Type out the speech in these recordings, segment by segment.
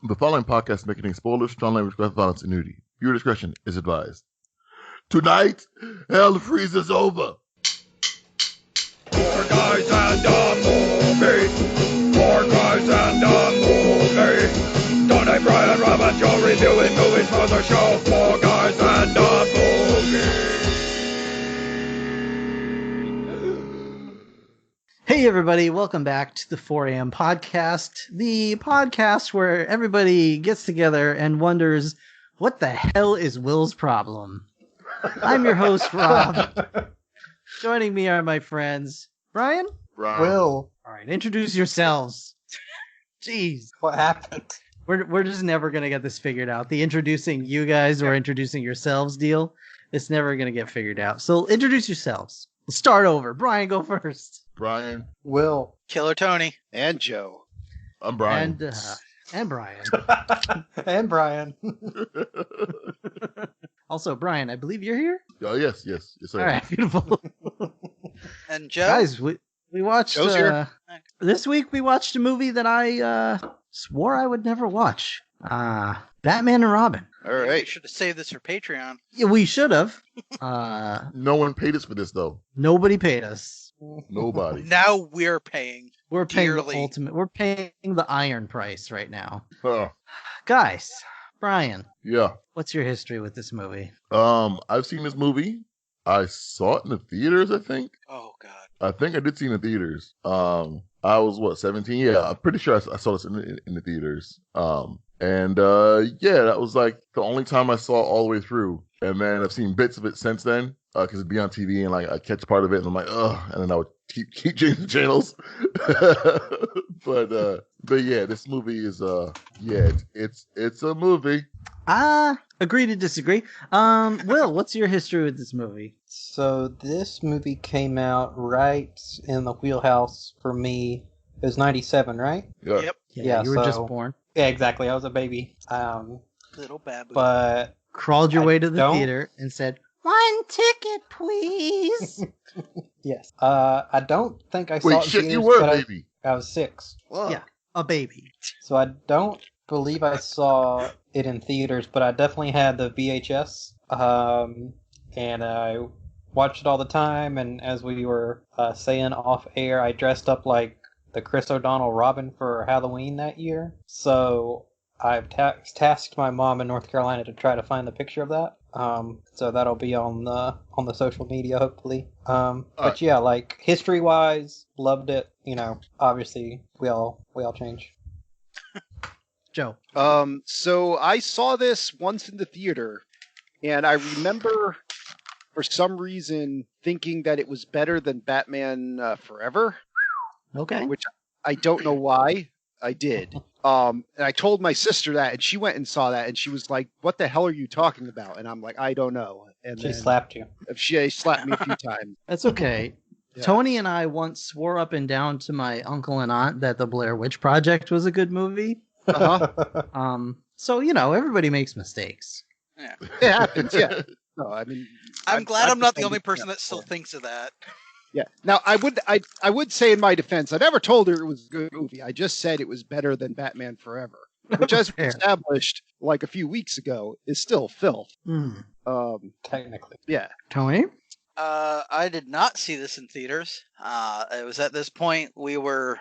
The following podcast may contain spoilers, strong language, graphic violence, and nudity. Viewer discretion is advised. Tonight, hell freezes over. Four guys and a movie. Four guys and a movie. Donnie, Brian, Rob, and Joe reviewing movies for the show. Four guys and a movie. Hey everybody, welcome back to the 4 a.m. podcast, the podcast where everybody gets together and wonders, what the hell is Will's problem? I'm your host, Rob. Joining me are my friends, Brian? Will. All right, introduce yourselves. Jeez. What happened? We're just never going to get this figured out. The introducing you guys or introducing yourselves deal, it's never going to get figured out. So introduce yourselves. Let's start over. Brian, go first. Brian. Will. Killer Tony. And Joe. I'm Brian. And Brian. And Brian. Also, Brian, I believe you're here? Oh, yes, sir. All right, beautiful. And Joe. Guys, we watched, Joe's here. This week we watched a movie that I swore I would never watch. Batman and Robin. All We right. should have saved this for Patreon. Yeah, we should have. No one paid us for this, though. Nobody paid us. Nobody. Now we're paying. We're paying Dearly. the ultimate. We're paying the iron price right now. Oh, Guys, Brian, yeah. what's your history with this movie? I've seen this movie. I saw it in the theaters, I think. Oh God. I think I did see it in the theaters. I was 17? Yeah, I'm pretty sure I saw this in the theaters. Yeah, that was like the only time I saw it all the way through. And then I've seen bits of it since then, because it'd be on TV and like I catch part of it and I'm like, ugh, and then I would keep changing channels. but yeah, this movie is it's a movie. Agree to disagree. Will, what's your history with this movie? So this movie came out right in the wheelhouse for me. It was 97, right? Yeah. Yep. Yeah, you were just so- born. Yeah, exactly. I was a baby. Little baboon. But Crawled your I way to the don't- theater and said, "One ticket, please." yes, I don't think I saw it Wait, in shit, you theaters, were but a baby. I was 6. Whoa. Yeah. A baby. So I don't believe I saw it in theaters, but I definitely had the VHS. And I watched it all the time. And as we were saying off air, I dressed up like the Chris O'Donnell Robin for Halloween that year. So I've tasked my mom in North Carolina to try to find the picture of that. So that'll be on the social media, hopefully. But yeah, like history wise, loved it. You know, obviously we all change. Joe. So I saw this once in the theater, and I remember for some reason thinking that it was better than Batman Forever, Okay. which I don't know why I did. And I told my sister that, and she went and saw that, and she was like, "What the hell are you talking about?" And I'm like, "I don't know." And She then slapped you. she slapped me a few times. That's okay. Yeah. Tony and I once swore up and down to my uncle and aunt that the Blair Witch Project was a good movie. Uh-huh. So, you know, everybody makes mistakes. Yeah. It happens, yeah. No, I mean, I'm glad I'm not the only defended person that that still before. thinks of that. Yeah. Now, I would say in my defense, I never told her it was a good movie. I just said it was better than Batman Forever, which, as we Fair. established like a few weeks ago, is still filth. Technically. Yeah. Tony? I did not see this in theaters. It was at this point we were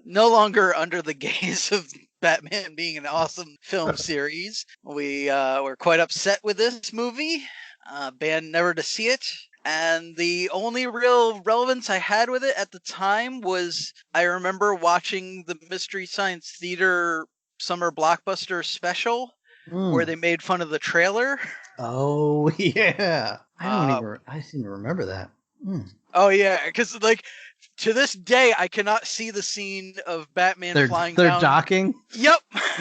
no longer under the gaze of Batman being an awesome film series. We were quite upset with this movie, banned never to see it. And the only real relevance I had with it at the time was I remember watching the Mystery Science Theater Summer Blockbuster special where they made fun of the trailer. Oh, yeah. I Um, seem to remember that. Oh yeah, because like to this day I cannot see the scene of Batman They're flying they're down. docking? Yep.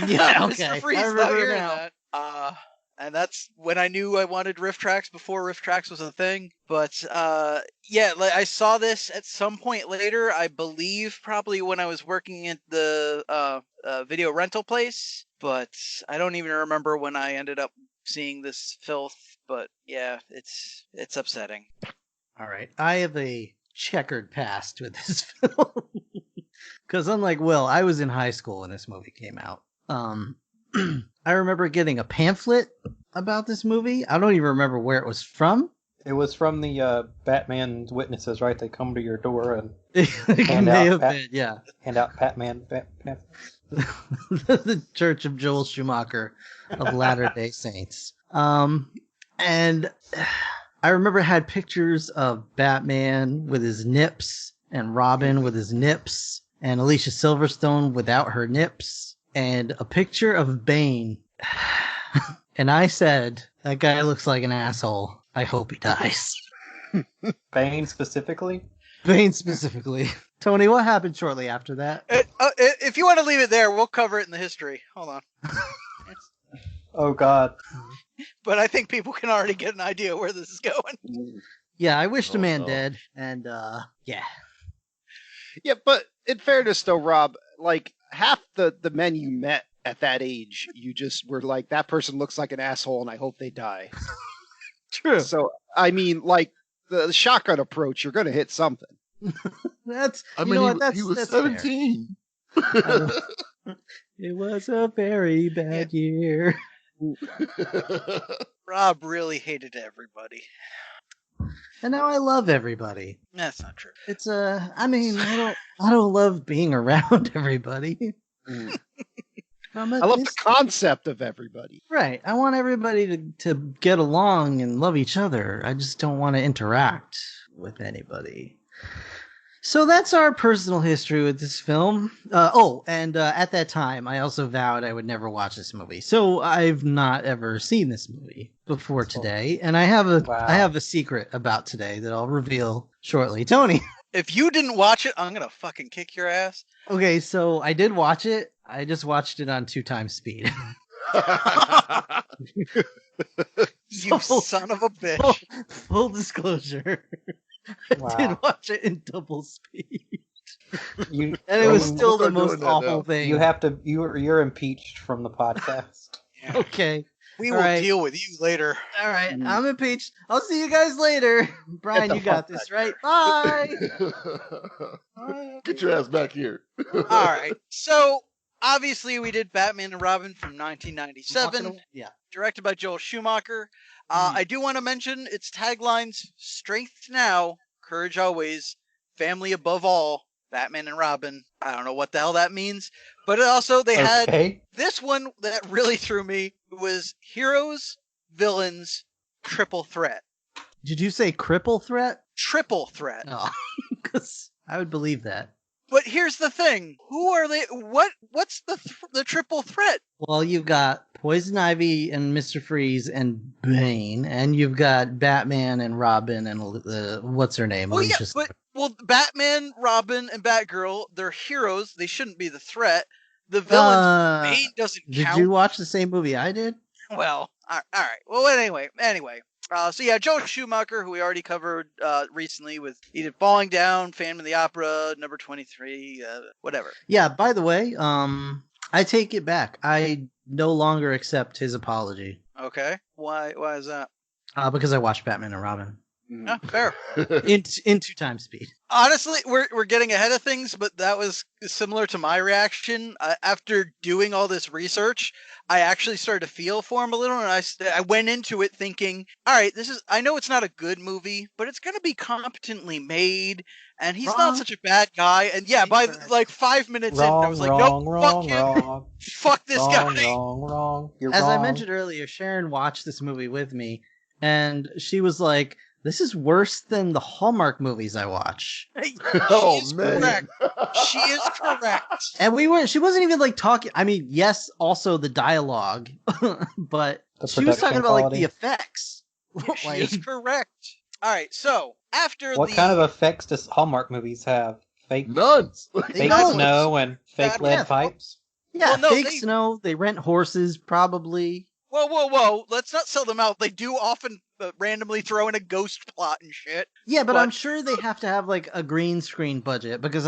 Yeah, Mr. okay. Freeze I not remember hearing now. that. And that's when I knew I wanted Riff Tracks before Riff Tracks was a thing. But yeah, like I saw this at some point later. I believe probably when I was working at the video rental place. But I don't even remember when I ended up seeing this filth. But yeah, it's upsetting. All right. I have a checkered past with this film. Because unlike Will, I was in high school when this movie came out. Um, I remember getting a pamphlet about this movie. I don't even remember where it was from. It was from the Batman's witnesses, right? They come to your door and It may have been, yeah. hand out Batman pamphlets. The Church of Joel Schumacher of Latter-day Saints. And I remember it had pictures of Batman with his nips and Robin with his nips and Alicia Silverstone without her nips and a picture of Bane. And I said, that guy looks like an asshole. I hope he dies. Bane specifically? Bane specifically. Tony, what happened shortly after that? If you want to leave it there, we'll cover it in the history. Hold on. Oh, God. But I think people can already get an idea where this is going. Yeah, I wished a man no. dead, and yeah. Yeah, but in fairness though, Rob, like half the men you met at that age, you just were like, that person looks like an asshole and I hope they die. True. So, I mean, like the shotgun approach, you're going to hit something. That's, I you mean, know what? That's, he was that's fair. 17. It was a very bad year. Rob really hated everybody. And now I love everybody. That's not true. It's I mean, I don't love being around everybody. I love the concept of everybody. Right. I want everybody to get along and love each other. I just don't want to interact with anybody. So that's our personal history with this film. At that time, I also vowed I would never watch this movie. So I've not ever seen this movie before today, and I have a secret about today that I'll reveal shortly. Tony. If you didn't watch it, I'm gonna fucking kick your ass. Okay, so I did watch it. I just watched it on 2x speed. You son of a bitch. Full disclosure. I did watch it in double speed. And it was still the most awful thing. You have to. You're impeached from the podcast. Okay. We will deal with you later. All right. I'm impeached. I'll see you guys later. Brian, you got this, right? Bye. Get your ass back here. All right. So obviously we did Batman and Robin from 1997. Yeah. Directed by Joel Schumacher. I do want to mention its taglines: strength now, courage always, family above all, Batman and Robin. I don't know what the hell that means, but it also they had this one that really threw me was heroes, villains, triple threat. Did you say cripple threat? Triple threat. No, because I would believe that. But here's the thing: who are they? What's the triple threat? Well, you've got Poison Ivy and Mr. Freeze and Bane, and you've got Batman and Robin and what's her name? Well, Batman, Robin, and Batgirl, they're heroes. They shouldn't be the threat. The villains, Bane doesn't count. Did you watch the same movie I did? Well, all right. Well, anyway. So yeah, Joel Schumacher, who we already covered recently with he did Falling Down, Phantom of the Opera, number 23, whatever. Yeah, by the way, I take it back. I no longer accept his apology. Okay. Why is that? Because I watched Batman and Robin. Fair. in 2x speed. Honestly, we're getting ahead of things, but that was similar to my reaction. After doing all this research, I actually started to feel for him a little, and I went into it thinking, all right, I know it's not a good movie, but it's going to be competently made, and he's not such a bad guy. And yeah, by like 5 minutes in, I was like, nope, fuck this guy. Wrong. You're As wrong. I mentioned earlier, Sharon watched this movie with me, and she was like, this is worse than the Hallmark movies I watch. Oh, man. Correct. She is correct. And she wasn't even like talking. I mean, yes, also the dialogue, but she was talking about like the effects. She is correct. All right, so after what kind of effects does Hallmark movies have? Fake nuts. Fake snow and fake lead pipes? Yeah, fake snow. They rent horses, probably. Whoa. Let's not sell them out. They do often randomly throw in a ghost plot and shit. Yeah, but I'm sure they have to have like a green screen budget because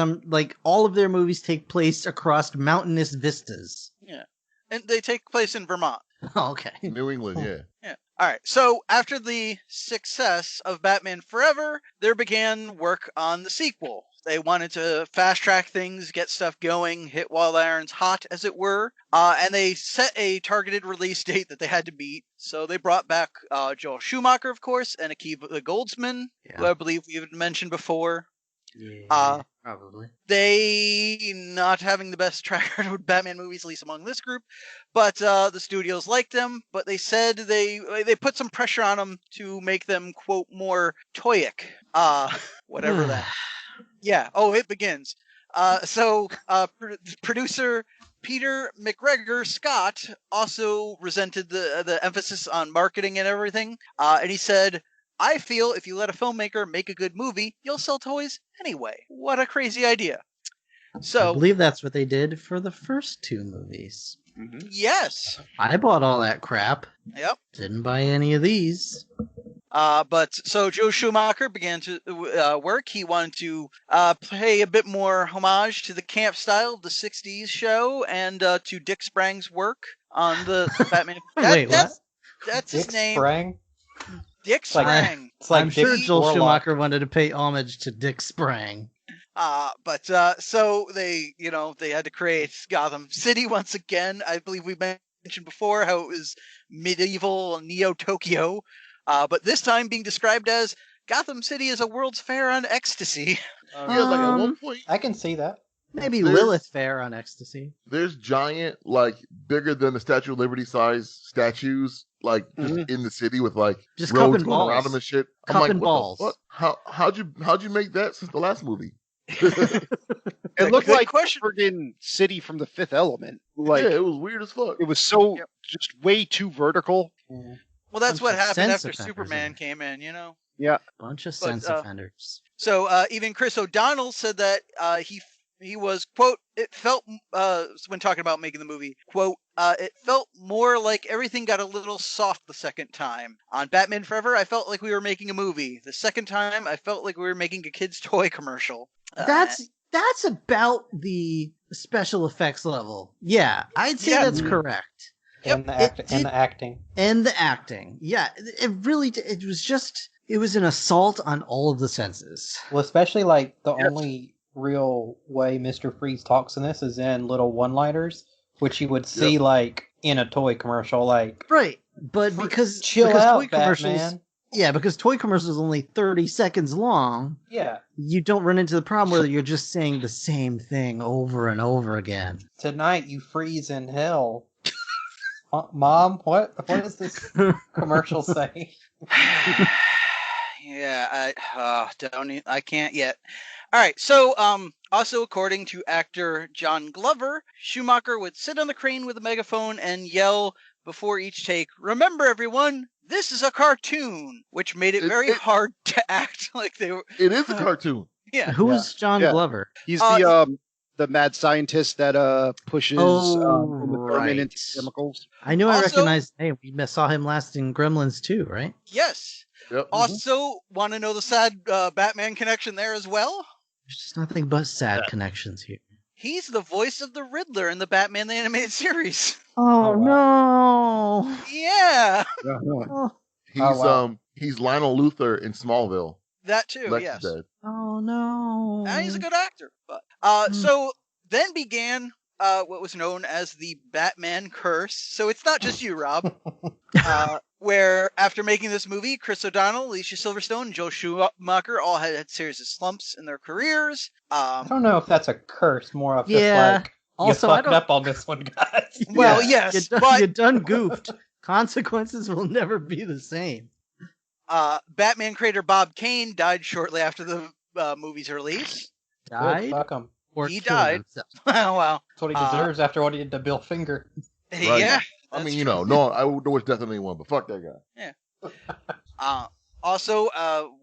all of their movies take place across mountainous vistas. Yeah. And they take place in Vermont. Oh, okay. New England, yeah. Yeah. All right. So after the success of Batman Forever, there began work on the sequel. They wanted to fast track things, get stuff going, hit while the iron's hot, as it were. And they set a targeted release date that they had to beat. So they brought back Joel Schumacher, of course, and Akiva Goldsman, who I believe we have mentioned before. Yeah, probably. They not having the best track record with Batman movies, at least among this group, but the studios liked them. But they said they put some pressure on them to make them, quote, more toyic. Whatever that. Yeah. Oh, it begins. Producer Peter McGregor Scott also resented the emphasis on marketing and everything, and he said, I feel if you let a filmmaker make a good movie, you'll sell toys anyway. What a crazy idea. So I believe that's what they did for the first two movies. Yes. I bought all that crap. Yep. Didn't buy any of these. But so Joe Schumacher began to work. He wanted to pay a bit more homage to the camp style of the 60s show and to Dick Sprang's work on the Batman. Wait, what? That's Dick his name. Sprang? Dick Sprang. It's like I'm sure Dick Joel Warlock. Schumacher wanted to pay homage to Dick Sprang. So they had to create Gotham City once again. I believe we mentioned before how it was medieval Neo-Tokyo, but this time being described as Gotham City is a World's Fair on ecstasy. Yeah, like at one point, I can see that. Maybe There's- Lilith Fair on ecstasy. there's giant, like bigger than the Statue of Liberty size statues, like just in the city with like Just roads cupping going around balls. them and shit. I'm Cupping like, what balls. the fuck? How'd you make that since the last movie? It looked Good like question. friggin' City from the Fifth Element. Like yeah, it was weird as fuck. it was so just way too vertical. Well, that's Bunch what of happened sense after offenders Superman in it. came in, you know? Bunch of But, sense offenders. So even Chris O'Donnell said that he was, quote, it felt, when talking about making the movie, quote, it felt more like everything got a little soft the second time. On Batman Forever, I felt like we were making a movie. The second time, I felt like we were making a kid's toy commercial. That's about the special effects level. Yeah, I'd say Yeah. that's correct. And the acting. And the acting. Yeah, it was an assault on all of the senses. Well, especially like the only real way Mr. Freeze talks in this is in little one-liners, which you would see like in a toy commercial, like Right, but because chill because out, toy commercials, Batman. yeah, because toy commercials are only 30 seconds long, Yeah. you don't run into the problem where you're just saying the same thing over and over again. Tonight you freeze in hell. Mom, what does this commercial say? Yeah, I can't yet. All right, so also according to actor John Glover, Schumacher would sit on the crane with a megaphone and yell before each take, "Remember, everyone, this is a cartoon," which made it very hard to act like they were. It is a cartoon. Yeah. Who's John Yeah. Glover? He's the mad scientist that pushes right. into chemicals. I knew I Also- recognized. Hey, we saw him last in Gremlins 2, right? Yes. Yep. Also, want to know the sad Batman connection there as well? There's just nothing but sad connections here. He's the voice of the Riddler in the Batman the Animated Series. Oh, no! Yeah, Oh, He's Lionel Luthor in Smallville. that too. Lex Yes. is dead. oh no! And he's a good actor. But so then began what was known as the Batman curse. So it's not just you, Rob. Where after making this movie, Chris O'Donnell, Alicia Silverstone, and Joe Schumacher all had series of slumps in their careers. I don't know if that's a curse, more of Yeah. just like Also, you I fucked don't- up on this one, guys. Well, yes, you done goofed. Consequences will never be the same. Batman creator Bob Kane died shortly after the movie's release. Good, Died fuck him. or He killed died. himself? Oh, wow. That's what he deserves after what he did to Bill Finger. Right. Yeah. I mean, that's you true. know, no, I would wish death on anyone, but fuck that guy. Also,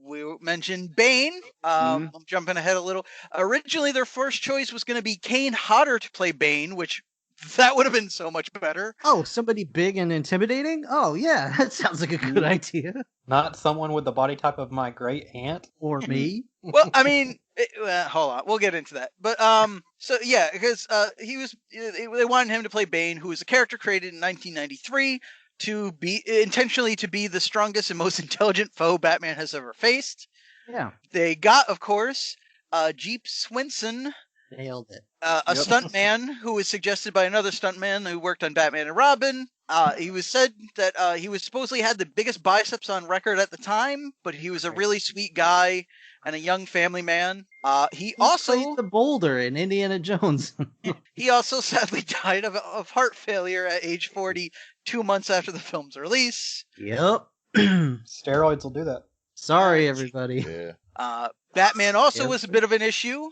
we mentioned Bane. I'm jumping ahead a little. Originally, their first choice was going to be Kane Hodder to play Bane, which that would have been so much better. Oh, somebody big and intimidating? Oh, yeah, that sounds like a good idea. Not someone with the body type of my great aunt. Or me. Well, I mean, hold on, we'll get into that. But so yeah, because they wanted him to play Bane, who was a character created in 1993 to be intentionally to be the strongest and most intelligent foe Batman has ever faced. Yeah. They got, of course, Jeep Swinson, Nailed it. a Yep. stuntman who was suggested by another stuntman who worked on Batman and Robin. He was said that he was supposedly had the biggest biceps on record at the time, but he was a really sweet guy and a young family man. He also played the boulder in Indiana Jones. he also sadly died of heart failure at age 40, 2 months after the film's release. Yep. Steroids will do that. Sorry, everybody. Yeah. Batman also Yep. was a bit of an issue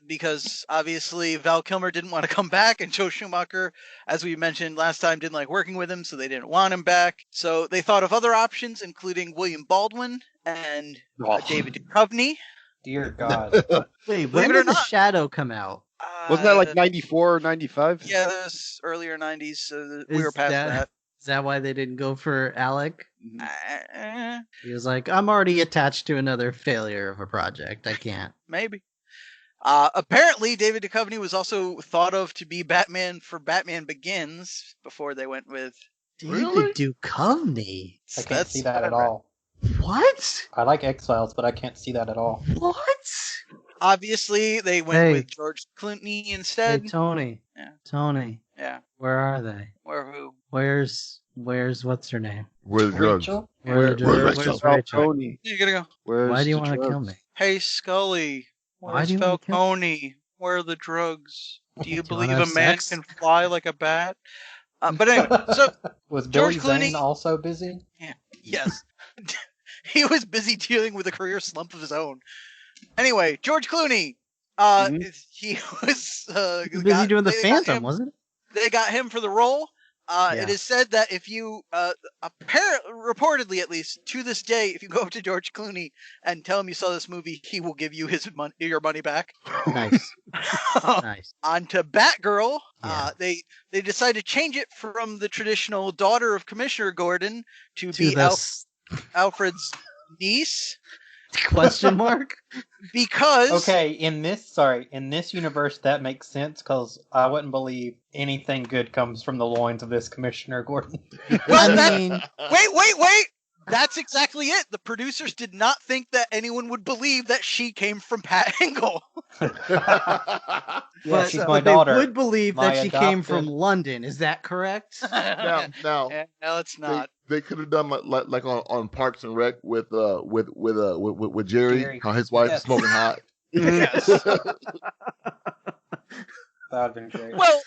because obviously Val Kilmer didn't want to come back, and Joe Schumacher, as we mentioned last time, didn't like working with him, so they didn't want him back. So they thought of other options, including William Baldwin and David Duchovny. Dear God. Wait, Believe when it or did The not. Shadow come out? Wasn't that like 94 or 95? Yeah, that was earlier 90s, so we Is were past that. Is that why they didn't go for Alec? Uh, He was like, I'm already attached to another failure of a project. I can't. maybe. Apparently, David Duchovny was also thought of to be Batman for Batman Begins before they went with. Really? David Duchovny. I can't That's see that what I at read. all. What? I like X-Files, but I can't see that at all. What? Obviously, they went Hey. with George Clooney Hey, instead. Tony. Yeah. Tony. Yeah. Where are they? Or who? Where's what's her name? Where the drugs? Rachel? Where's Rachel? Rachel? Falcone. You gotta go. Where's Why do you the want to kill drugs? me? Hey, Scully. Why Where's do you wanna kill- Falcone? Where are the drugs? Do you Do you wanna believe a have man sex? can fly like a bat? But anyway, so Was George Billy Zane Clooney- also busy? yes, he was busy dealing with a career slump of his own. Anyway, George Clooney. He was He was busy doing the they got Phantom, him- wasn't it? They got him for the role. Yeah. It is said that if you, reportedly at least to this day, if you go up to George Clooney and tell him you saw this movie, he will give you your money back. Nice. Nice. On to Batgirl. Yeah. They decided to change it from the traditional daughter of Commissioner Gordon to To be the Alfred's niece question mark? because Okay, in this universe, that makes sense because I wouldn't believe anything good comes from the loins of this Commissioner Gordon. Well, I that- mean, wait. That's exactly it. The producers did not think that anyone would believe that she came from Pat Hingle. Yeah, but, she's but my they daughter. would believe My that she came from adopted- London. Is that correct? now, No, it's not. they could have done like on Parks and Rec with Jerry, Jerry. how his wife Yes. is smoking hot. Yes. That would have been great. Well,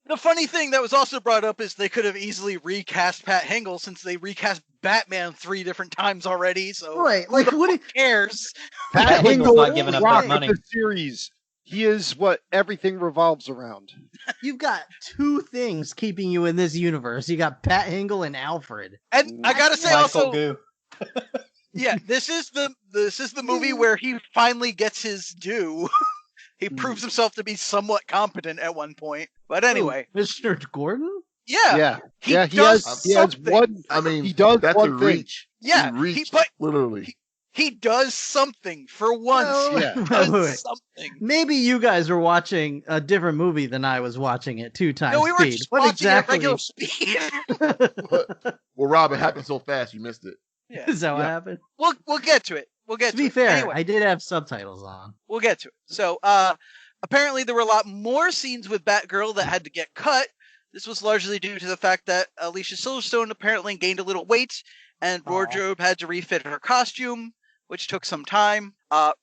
the funny thing that was also brought up is they could have easily recast Pat Hingle since they recast Batman 3 different times already. So Right. Like, what? who cares? Pat Hingle's not giving up rock that of money. the series. He is what everything revolves around. You've got two things keeping you in this universe. You got Pat Hingle and Alfred. And I gotta say Michael also, Goo. yeah, this is the movie where he finally gets his due. He proves himself to be somewhat competent at one point. But anyway, Mr. Gordon? yeah, He does has something. one. I mean, He does that's one a thing. reach. Yeah, he reached, but literally. he does something for once. No, He Yeah. does wait. something. Maybe you guys were watching a different movie than I was watching at 2 times No, we were speed. just What watching at exactly regular speed. Well, Rob, it happened so fast you missed it. Yeah. is that what Yeah. happened? We'll get to it. We'll get To to be it. fair, Anyway, I did have subtitles on. we'll get to it. So, apparently there were a lot more scenes with Batgirl that had to get cut. This was largely due to the fact that Alicia Silverstone apparently gained a little weight, and Aw. wardrobe had to refit her costume, which took some time.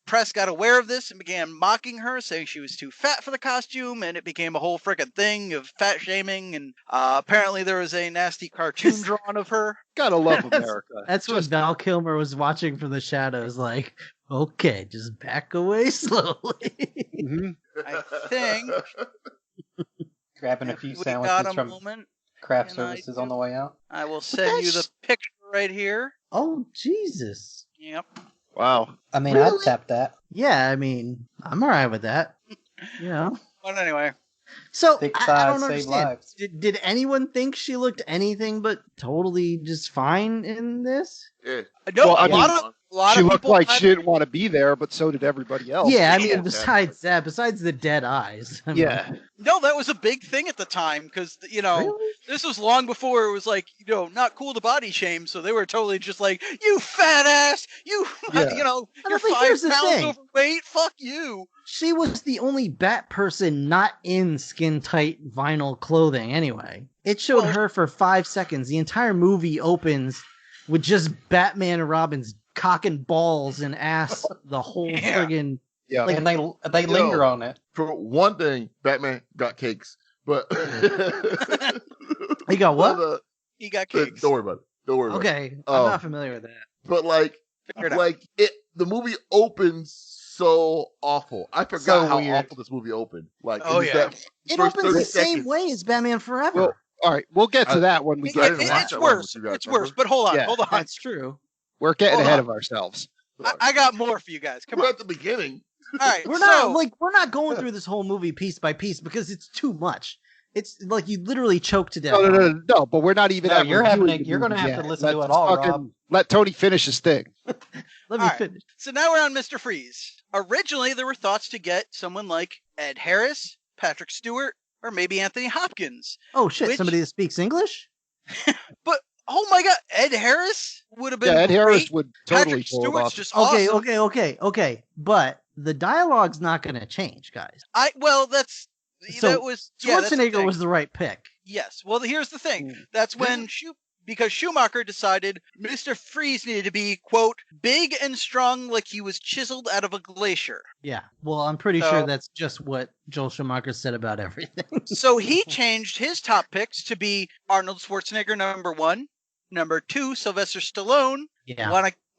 Press got aware of this and began mocking her, saying she was too fat for the costume, and it became a whole frickin' thing of fat shaming. And apparently there was a nasty cartoon drawn of her. Gotta love America. That's what Val Kilmer was watching from the shadows, like, okay, just back away slowly. Mhm. I think Grabbing a if few we got sandwiches a from moment, craft can I services do- on the way out. I will send you the picture right here. Oh, Jesus. Yep. Wow. I mean, Really? I'd tap that. Yeah, I mean, I'm all right with that. You know? But anyway. So, Thick I thighs don't save understand. lives. Did anyone think she looked anything but totally just fine in this? Yeah. No, Well, I a lot mean- of lot She of looked people like had- she didn't want to be there, but so did everybody else. Yeah, I Yeah. mean, besides the dead eyes. I mean, Yeah. No, that was a big thing at the time because Really? this was long before it was like not cool to body shame. So they were totally just like, you fat ass, you Yeah. you're but 5 here's the pounds thing. overweight. Fuck you. She was the only Bat person not in skin tight vinyl clothing anyway. It showed Well- her for 5 seconds. The entire movie opens with just Batman and Robin's cock and balls and ass the whole Yeah. friggin' Yeah. Like- And they linger on it. For one thing, Batman got cakes, but He got what? But, He got but cakes. don't worry about it. Don't worry about it. Okay, I'm Um, not familiar with that. But like, Figure it out. like the movie opens so awful. I forgot So how weird. awful this movie opened. Like, Oh, was yeah. that It first opens 30 the same seconds. way as Batman Forever. Well, all right, we'll get to that when we It- get didn't to it- watch that. it's that one worse. with you guys, It's worse. remember? But hold on, Yeah. hold on. That's true. We're getting Hold ahead on. of ourselves. I got more for you guys. Come We're on. at the beginning. All right. We're so, not going through this whole movie piece by piece because it's too much. It's like you literally choke to death. No, but we're not even. No, at you're reviewing having to- the you're gonna movie have to yet. listen to Let's it all, fucking Rob. Let Tony finish his thing. Let me All right. finish. So now we're on Mr. Freeze. Originally, there were thoughts to get someone like Ed Harris, Patrick Stewart, or maybe Anthony Hopkins. Oh shit! Which- Somebody that speaks English? But oh my God, Ed Harris would have been Yeah, Ed Harris great. would totally Patrick pull it Stewart's off. just Okay, awesome. okay. But the dialogue's not going to change, guys. That's So, that was that's the Schwarzenegger thing. was the right pick. Yes. Well, here's the thing. Mm. That's when because Schumacher decided Mr. Freeze needed to be quote big and strong like he was chiseled out of a glacier. Yeah. Well, I'm pretty So- sure that's just what Joel Schumacher said about everything. So he changed his top picks to be Arnold Schwarzenegger number 1, number 2 Sylvester Stallone. Yeah.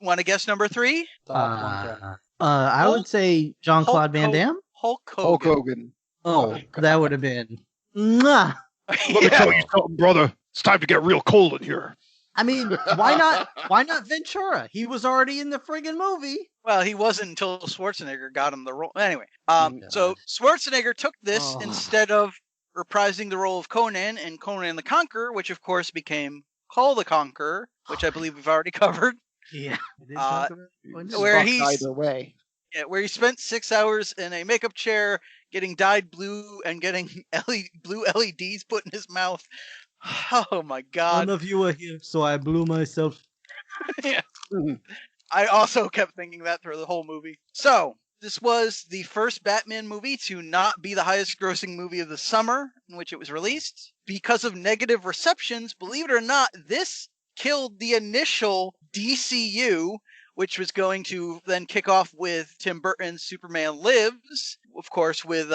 Want to guess number 3? I Hulk- would say Jean-Claude Van Damme. Hulk Hulk Hogan. Hogan. Oh, that would have been. Mwah. Let me Yeah. tell you something, brother. It's time to get real cold in here. I mean, why not? Why not Ventura? He was already in the friggin' movie. Well, he wasn't until Schwarzenegger got him the role. Anyway, Oh, so Schwarzenegger took this Oh. instead of reprising the role of Conan in Conan the Conqueror, which of course became Call the Conqueror, which I believe we've already covered. Yeah. Where Fucked he's- either way. Yeah, where he spent 6 hours in a makeup chair getting dyed blue and getting blue LEDs put in his mouth. Oh my God. None of you are here, so I blew myself. Yeah. I also kept thinking that through the whole movie. So, this was the first Batman movie to not be the highest grossing movie of the summer in which it was released. Because of negative receptions, believe it or not, this killed the initial DCU, which was going to then kick off with Tim Burton's Superman Lives, of course, with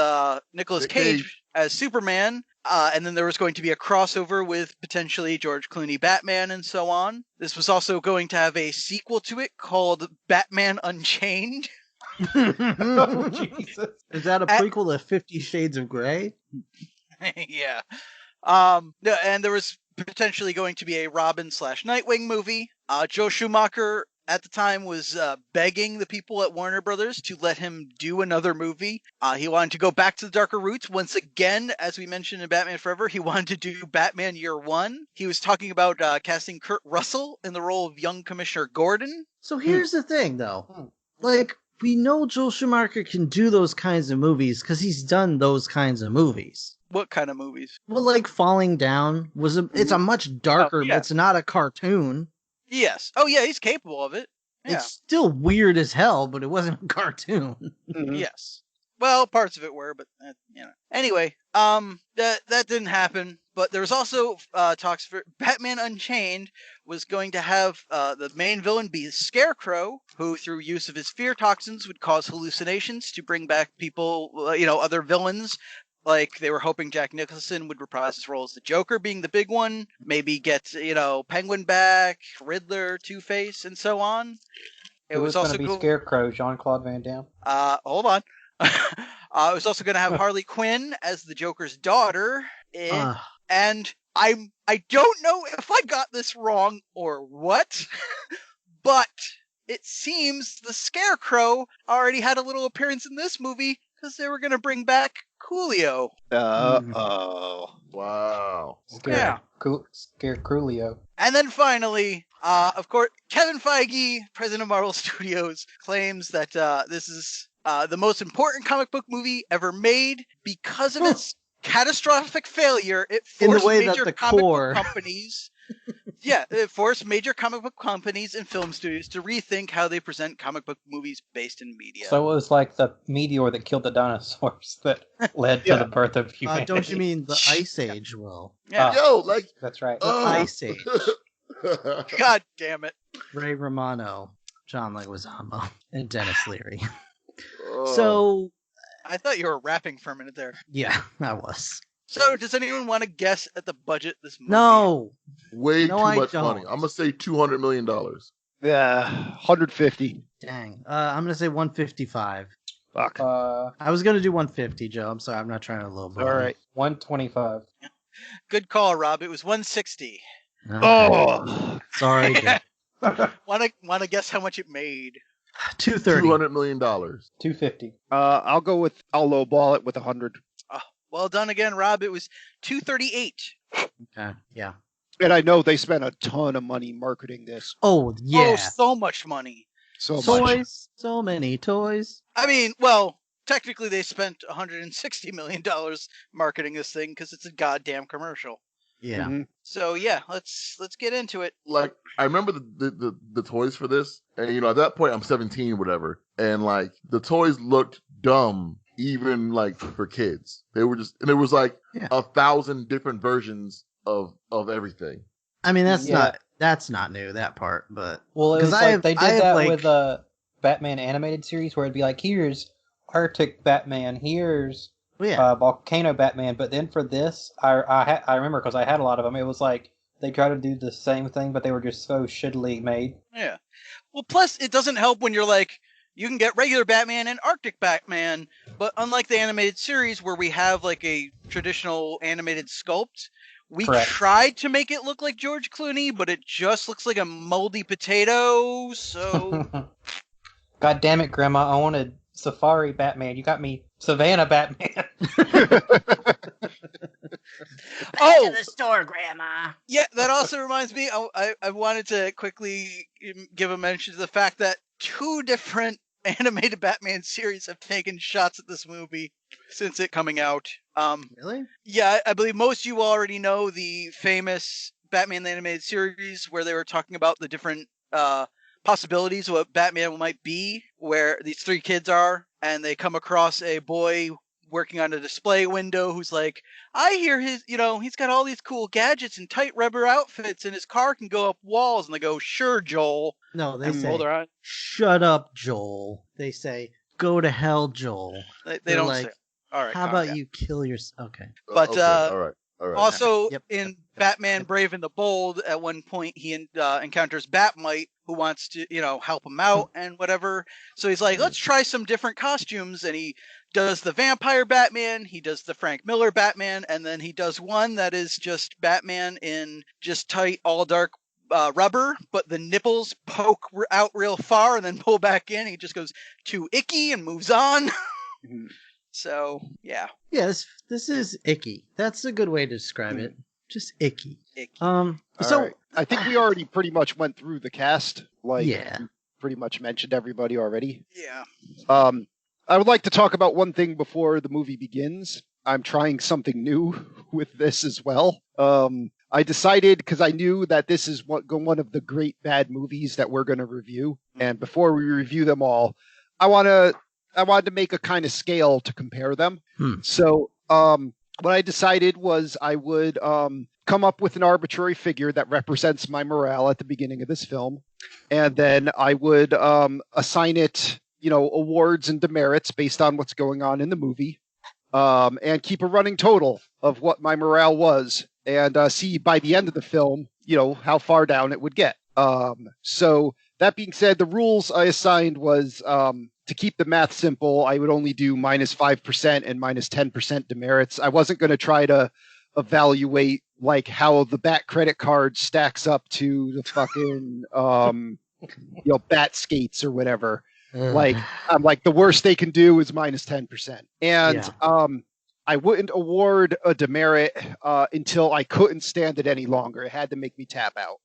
Nicolas Nick Cage Cage. as Superman. And then there was going to be a crossover with potentially George Clooney Batman and so on. This was also going to have a sequel to it called Batman Unchained. Oh, Jesus. Is that a prequel to 50 Shades of Grey? Yeah. No, and there was potentially going to be a Robin / Nightwing movie. Joe Schumacher at the time was begging the people at Warner Brothers to let him do another movie. He wanted to go back to the darker roots. Once again, as we mentioned in Batman Forever, he wanted to do Batman Year One. He was talking about casting Kurt Russell in the role of young Commissioner Gordon. So here's the thing, though. Like, we know Joel Schumacher can do those kinds of movies because he's done those kinds of movies. What kind of movies? Well, like Falling Down it's a much darker, yeah. it's not a cartoon. Yes. Oh, yeah, he's capable of it. Yeah. It's still weird as hell, but it wasn't a cartoon. Yes. Well, parts of it were, but Anyway, that didn't happen. But there was also talks for Batman Unchained was going to have the main villain be Scarecrow, who through use of his fear toxins would cause hallucinations to bring back people, other villains. Like they were hoping Jack Nicholson would reprise his role as the Joker, being the big one. Maybe get Penguin back, Riddler, Two-Face, and so on. It was also going to be Scarecrow, Jean-Claude Van Damme. Hold on. It was also going to have Harley Quinn as the Joker's daughter, and I don't know if I got this wrong or what, but it seems the Scarecrow already had a little appearance in this movie because they were going to bring back Coolio. Oh. Wow. Yeah. Scarecrewlio. And then finally, of course, Kevin Feige, president of Marvel Studios, claims that this is the most important comic book movie ever made because of its catastrophic failure. It In the forced way that major the comic core- book companies. Yeah, it forced major comic book companies and film studios to rethink how they present comic book movies based in media. So it was like the meteor that killed the dinosaurs that led to Yeah. the birth of humanity. Don't you mean the Ice Age, Will? Yeah. Yo, like, That's right. Ice Age. God damn it. Ray Romano, John Leguizamo, and Dennis Leary. Oh. So, I thought you were rapping for a minute there. yeah, I was. So, does anyone want to guess at the budget this movie? No. way No, too I much don't. money. I'm gonna say $200 million. Yeah, 150. Dang. I'm going to say 155. Fuck. I was going to do 150, Joe. I'm sorry. I'm not trying to lowball. All right. 125. Good call, Rob. It was 160. Okay. Oh, Sorry. Joe. Want to guess how much it made? 230. $200 million. 250. I'll lowball it with 100. Well done again, Rob. It was 238. Okay. Yeah. And I know they spent a ton of money marketing this. Oh, yeah. Oh, so much money. So much. Toys. So many toys. I mean, well, technically they spent $160 million marketing this thing because it's a goddamn commercial. Yeah. Mhm. So yeah, let's get into it. Like, I remember the toys for this, and at that point I'm 17, whatever, and like the toys looked dumb, even like for kids. They were just, and there was like Yeah. 1,000 different versions of everything. I mean, that's Yeah. not new, that part, but Well, it 'Cause was I like have- they I did have, that like- with the Batman animated series where it'd be like, here's Arctic Batman, here's yeah. Volcano Batman. But then for this, I remember because I had a lot of them. It was like they tried to do the same thing, but they were just so shittily made. Yeah. Well, plus it doesn't help when you're like, you can get regular Batman and Arctic Batman, but unlike the animated series where we have like a traditional animated sculpt, we Correct. tried to make it look like George Clooney, but it just looks like a moldy potato. So God damn it, Grandma! I wanted Safari Batman. You got me Savannah Batman. oh, the store, Grandma. yeah, that also reminds me. I wanted to quickly give a mention to the fact that two different animated Batman series have taken shots at this movie since it coming out. Really? Yeah, I believe most of you already know the famous Batman the Animated Series where they were talking about the different possibilities of what Batman might be, where these three kids are, and they come across a boy working on a display window who's like, I hear he's got all these cool gadgets and tight rubber outfits, and his car can go up walls. And they go, sure, Joel. No, they And say, roll their eyes. shut up, Joel. They say, go to hell, Joel. They They're don't like, say. All right. How calm about down. you kill yourself? Okay. But, Okay, all right. Also, Yep. in Batman Brave and the Bold, at one point he encounters Batmite, who wants to, help him out and whatever. So he's like, let's try some different costumes. And he does the vampire Batman, he does the Frank Miller Batman, and then he does one that is just Batman in just tight, all dark rubber, but the nipples poke out real far and then pull back in. He just goes too icky and moves on. Mhm. So, yeah. Yeah, this is icky. That's a good way to describe it. Just icky. Icky. So All right. I think we already pretty much went through the cast. Like, Yeah. we pretty much mentioned everybody already. Yeah. I would like to talk about one thing before the movie begins. I'm trying something new with this as well. I decided, because I knew that this is one of the great bad movies that we're going to review, and before we review them all, I wanted to make a kind of scale to compare them. So what I decided was I would come up with an arbitrary figure that represents my morale at the beginning of this film, and then I would assign it, awards and demerits based on what's going on in the movie, and keep a running total of what my morale was, and see by the end of the film, how far down it would get. So that being said, the rules I assigned was to keep the math simple, I would only do -5% and -10% demerits. I wasn't going to try to evaluate like how the Bat credit card stacks up to the fucking Bat skates or whatever. Like, I'm like, the worst they can do is -10%. And I wouldn't award a demerit until I couldn't stand it any longer. It had to make me tap out.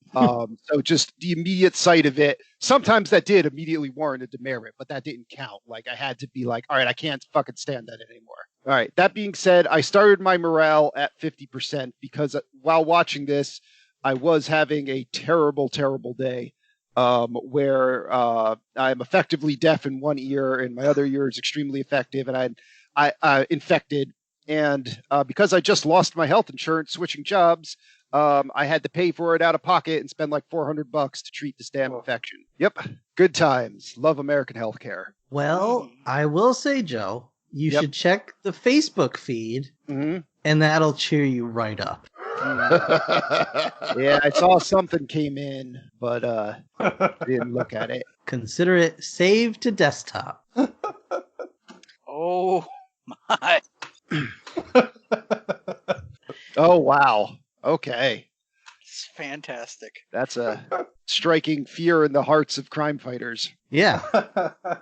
So just the immediate sight of it. Sometimes that did immediately warrant a demerit, but that didn't count. Like I had to be like, all right, I can't fucking stand that anymore. All right. That being said, I started my morale at 50% because while watching this, I was having a terrible, terrible day. Where I'm effectively deaf in one ear and my other ear is extremely effective, and I infected. And because I just lost my health insurance switching jobs, I had to pay for it out of pocket and spend like $400 to treat this damn infection. Yep, good times. Love American healthcare. Well, I will say, Joe, you Yep. should check the Facebook feed, Mm-hmm. and that'll cheer you right up. Yeah, I saw something came in, but didn't look at it. Consider it saved to desktop. Oh my! Oh wow. Okay, It's fantastic. that's a striking fear in the hearts of crime fighters. Yeah,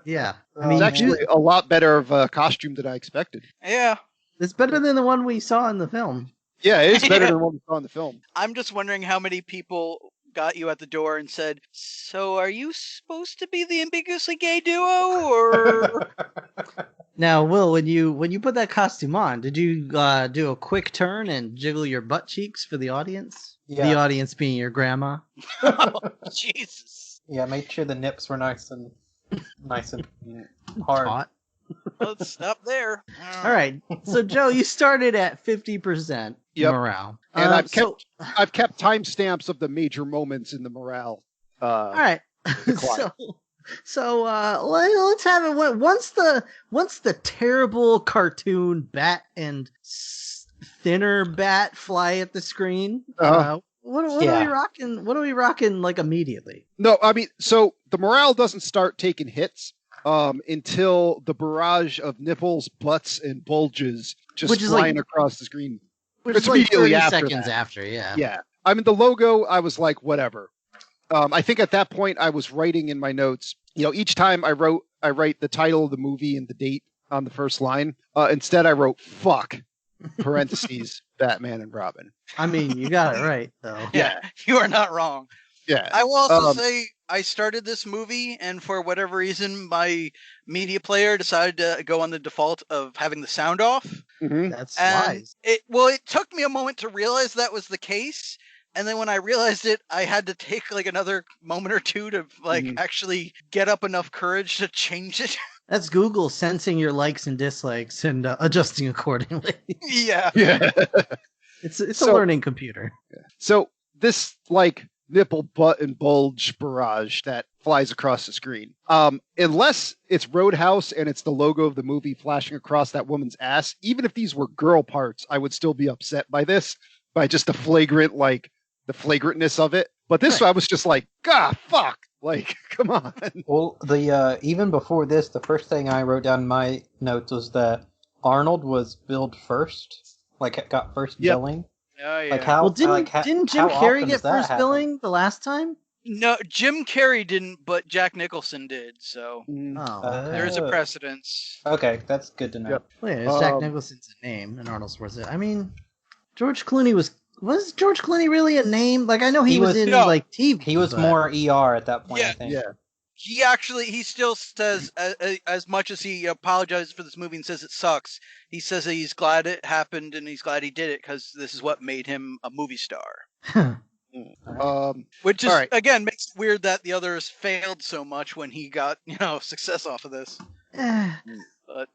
yeah. I mean, It's actually a lot better of a costume than I expected. Yeah, it's better than the one we saw in the film. Yeah, it's better than what we saw in the film. I'm just wondering how many people got you at the door and said, "So, are you supposed to be the ambiguously gay duo?" Or Now, Will, when you put that costume on, did you do a quick turn and jiggle your butt cheeks for the audience? Yeah. The audience being your grandma. Jesus? Yeah, made sure the nips were nice and hard. Taut. Let's stop there. All right. So, Joe, you started at 50% Yep. morale. And I've so, kept timestamps of the major moments in the morale. all right. decline. So let's have it. Once the terrible cartoon bat and thinner bat fly at the screen, what are we rocking? What are we rocking like immediately? No, I mean, so the morale doesn't start taking hits until the barrage of nipples, butts, and bulges just Which is flying like- across the screen. Which It's is like immediately 30 after seconds that. after. Yeah. Yeah. I mean, the logo, I was like, whatever. I think at that point I was writing in my notes, each time I write the title of the movie and the date on the first line. Instead, I wrote fuck, parentheses, Batman and Robin. I mean, you got it right though. Yeah, you are not wrong. Yeah. I will also say I started this movie, and for whatever reason, my media player decided to go on the default of having the sound off. Mhm. That's And wise. it took me a moment to realize that was the case. And then when I realized it, I had to take like another moment or two to actually get up enough courage to change it. That's Google sensing your likes and dislikes and adjusting accordingly. Yeah. Yeah. It's a So- learning computer. So this like nipple, butt, and bulge barrage that flies across the screen. Unless it's Roadhouse and it's the logo of the movie flashing across that woman's ass, even if these were girl parts, I would still be upset by this, by just the flagrantness of it. But this, Right. I was just like, God, fuck. Like, come on. Well, the even before this, the first thing I wrote down in my notes was that Arnold was billed first, like got first Yep. billing. Oh, yeah. Like how? Well, didn't like, how- didn't Jim how Carrey often get does that first happen? billing the last time? No, Jim Carrey didn't, but Jack Nicholson did. So Oh, there is a Oh. precedence. Okay, that's good to know. Yep. well, yeah, it's Jack Um, Nicholson's a name, and Arnold Schwarzenegger. I mean, George Clooney was George Clooney really a name? Like I know he He was was- in No. like TV. He was but- more ER at that point, I Yeah. think. Yeah. He still says, as much as he apologizes for this movie and says it sucks, he says that he's glad it happened and he's glad he did it because this is what made him a movie star. Which is, All right. again, makes it weird that the others failed so much when he got, success off of this. Eh, All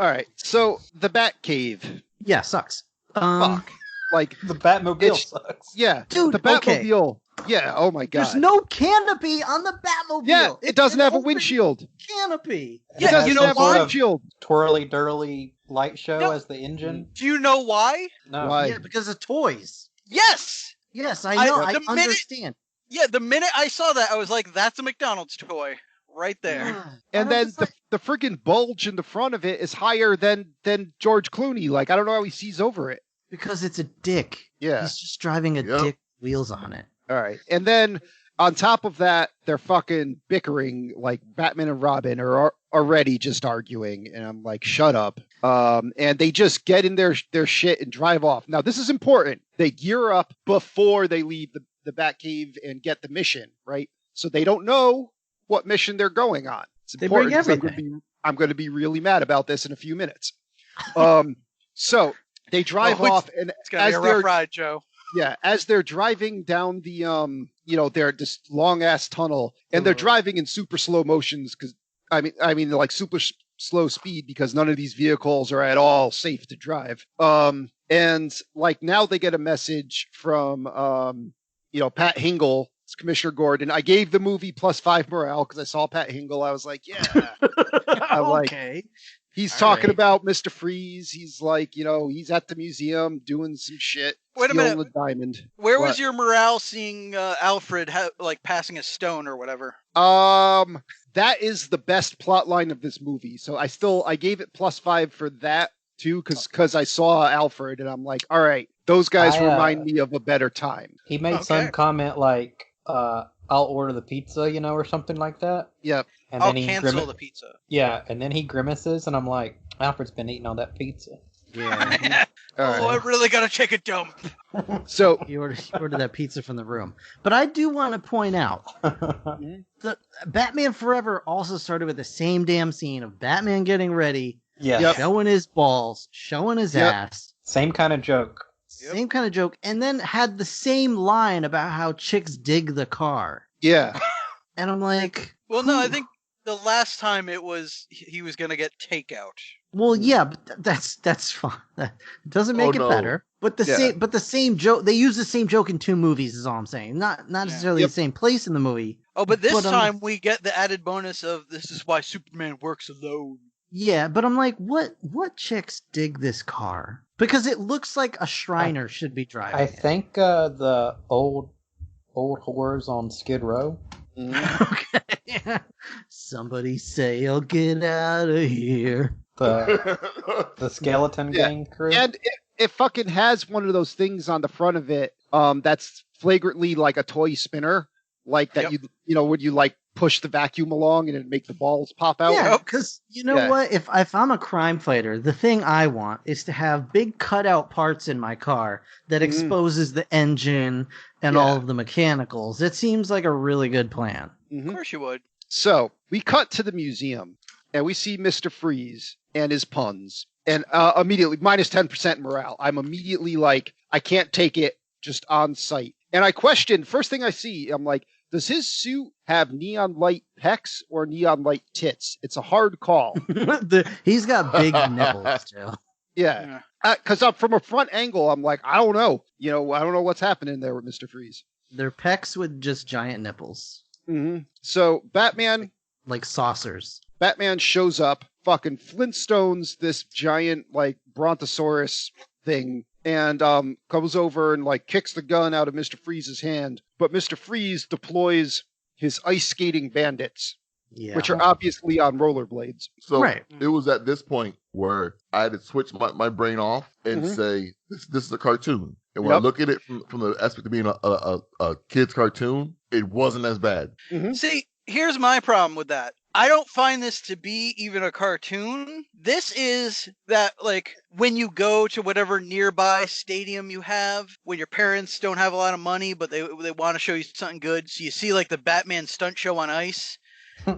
right. So the Batcave. yeah, sucks. Fuck. Like, The Batmobile It's- sucks. yeah. Dude, the okay. Batmobile. Yeah. Oh my God. There's no canopy on the Batmobile. Yeah. It It's doesn't an have a open windshield. Canopy. It Yeah, doesn't you know have a why? windshield. Twirly dirly light show No. as the engine. Do you know why? No. Why? Yeah, because of toys. Yes! Yes, I know. I the minute- understand. Yeah, the minute I saw that, I was like, that's a McDonald's toy right there. And I then was like, the freaking bulge in the front of it is higher than George Clooney. Like, I don't know how he sees over it. because it's a dick. Yeah. He's just driving a Yep. dick with wheels on it. All right. And then On top of that, they're fucking bickering. Like Batman and Robin are already just arguing, and I'm like, shut up. And they just get in their shit and drive off. Now, this is important. They gear up before they leave the Batcave and get the mission, right? So they don't know what mission they're going on. It's They bring important. everything. I'm going to be really mad about this in a few minutes. So they drive off, and It's gonna be a rough ride, Joe. yeah, as they're driving down the they're this long ass tunnel, and they're driving in super slow motions because I mean like super slow speed because none of these vehicles are at all safe to drive. And like now they get a message from Pat Hingle, Commissioner Gordon. I gave the movie +5 morale because I saw Pat Hingle. I was like, yeah, I'm like, Okay. he's All talking right. about Mr. Freeze. He's like, he's at the museum doing some shit. Wait a stealing minute. a diamond. Where What? was your morale seeing Alfred like passing a stone or whatever? That is the best plot line of this movie. So I gave it +5 for that too, because I saw Alfred and I'm like, all right, those guys remind me of a better time. He made some comment like, I'll order the pizza, or something like that. Yep. And I'll then he cancel the pizza. Yeah, and then he grimaces, and I'm like, Alfred's been eating all that pizza. Yeah. All right. Oh, I really gotta take a dump. So You ordered that pizza from the room. But I do want to point out, the Batman Forever also started with the same damn scene of Batman getting ready, Yeah. Yep. showing his balls, showing his Yep. ass. Same kind of joke. Yep. Same kind of joke, and then had the same line about how chicks dig the car. yeah. And I'm like, Well, no, I think the last time it was he was gonna get takeout. well, yeah, but that's fine. That doesn't make Oh, it no. better. But the same joke. They use the same joke in two movies. Is all I'm saying. Not necessarily Yep. the same place in the movie. Oh, but this But, time we get the added bonus of this is why Superman works alone. Yeah, but I'm like, what chicks dig this car? Because it looks like a Shriner should be driving. I it. think the old whores on Skid Row. Okay. Somebody say, "I'll get out of here." The skeleton Yeah. gang crew. And it fucking has one of those things on the front of it that's flagrantly like a toy spinner, like that Yep. would you like push the vacuum along and it'd make the balls pop out. Yeah, because you know Yeah. what? If I'm a crime fighter, the thing I want is to have big cutout parts in my car that exposes the engine and all Yeah. of the mechanicals. It seems like a really good plan. Mhm. Of course you would. So we cut to the museum and we see Mr. Freeze and his puns, and immediately -10% morale. I'm immediately like, I can't take it just on sight. And I question, first thing I see, I'm like, does his suit have neon light pecs or neon light tits? It's a hard call. He's got big nipples, Joe. Yeah. Because from a front angle, I'm like, I don't know. I don't know what's happening there with Mr. Freeze. They're pecs with just giant nipples, So Batman saucers. shows up, fucking Flintstones this giant like brontosaurus thing, and comes over and like kicks the gun out of Mr. Freeze's hand. But Mr. Freeze deploys his ice skating bandits, Yeah. which are obviously on rollerblades. So Right. it was at this point where I had to switch my brain off and say, this is a cartoon. And when I Yep. look at it from the aspect of being a kid's cartoon, it wasn't as bad. See, here's my problem with that. I don't find this to be even a cartoon. This is that, like, when you go to whatever nearby stadium you have, when your parents don't have a lot of money, but they want to show you something good. So you see, like, the Batman stunt show on ice.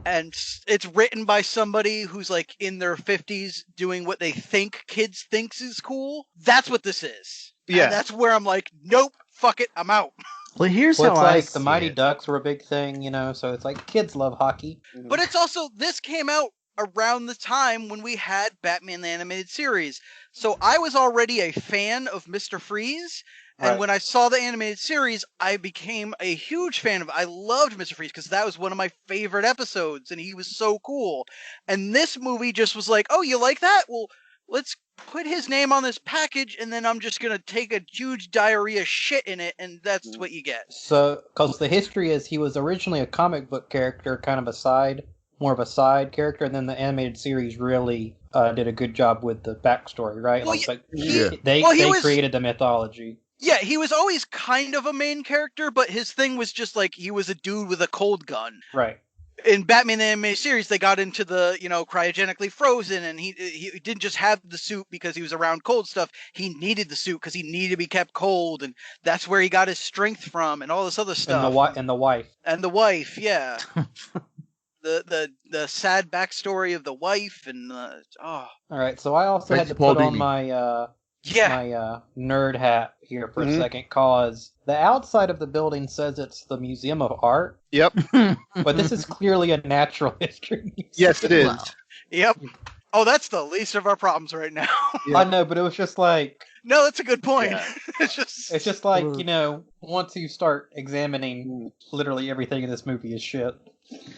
And it's written by somebody who's, like, in their 50s doing what they think kids thinks is cool. That's what this is. Yeah. And that's where I'm like, nope, fuck it, I'm out. Well, here's Well, how it's I like the see Mighty it. Ducks were a big thing, so it's like kids love hockey. But it's also, this came out around the time when we had Batman the Animated Series. So I was already a fan of Mr. Freeze. And Right. when I saw the animated series, I became a huge fan of it. I loved Mr. Freeze because that was one of my favorite episodes and he was so cool. And this movie just was like, oh, you like that? Well, let's put his name on this package and then I'm just going to take a huge diarrhea shit in it and that's what you get. So, because the history is he was originally a comic book character, kind of more of a side character, and then the animated series really did a good job with the backstory, right? Well, Like, yeah. they Well, he was- created the mythology. Yeah, he was always kind of a main character, but his thing was just like he was a dude with a cold gun. Right. In Batman the Animated Series, they got into the, cryogenically frozen, and he didn't just have the suit because he was around cold stuff. He needed the suit because he needed to be kept cold, and that's where he got his strength from, and all this other stuff. And the wife. And the wife, yeah. the sad backstory of the wife, and All right, so I also Thank had you, to Paul put on Dini. my nerd hat here for a second, cause the outside of the building says it's the Museum of Art, Yep. but this is clearly a natural history museum. Yes, it is. Wow. Yep. Oh, that's the least of our problems right now. Yeah. I know, but it was just like, No, that's a good point. Yeah. it's it's just like, once you start examining literally everything in this movie is shit.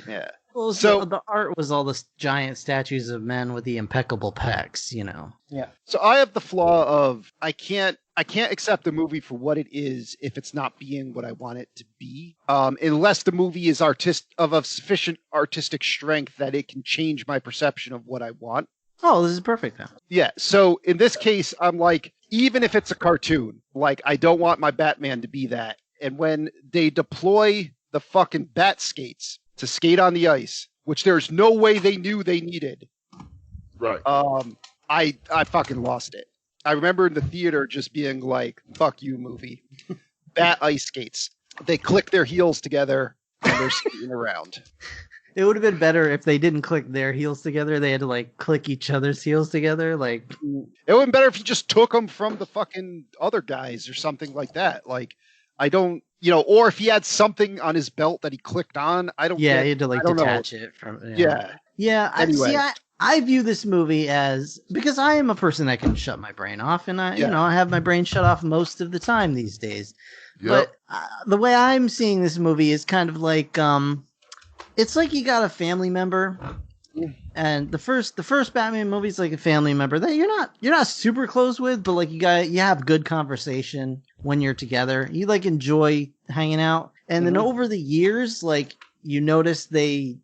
Yeah. Well, So- the art was all the giant statues of men with the impeccable pecs, Yeah. So I have the flaw of I can't accept the movie for what it is if it's not being what I want it to be. Unless the movie is of a sufficient artistic strength that it can change my perception of what I want. Oh, this is perfect then. Yeah. So in this case, I'm like, even if it's a cartoon, like I don't want my Batman to be that. And when they deploy the fucking bat skates to skate on the ice, which there's no way they knew they needed, Right. I fucking lost it. I remember in the theater just being like, fuck you, movie. Bat ice skates. They click their heels together and they're skating around. It would have been better if they didn't click their heels together. They had to like click each other's heels together. Like, It would have been better if you just took them from the fucking other guys or something like that. Like, I don't, or if he had something on his belt that he clicked on. I don't yeah, get, you had to like I don't know. detach it from. Yeah. Yeah. Anyway. I view this movie as, because I am a person that can shut my brain off, and I have my brain shut off most of the time these days. Yep. But the way I'm seeing this movie is kind of like, it's like you got a family member, and the first Batman movie is like a family member that you're not super close with, but like you have good conversation when you're together. You like enjoy hanging out, and then over the years, like you notice they're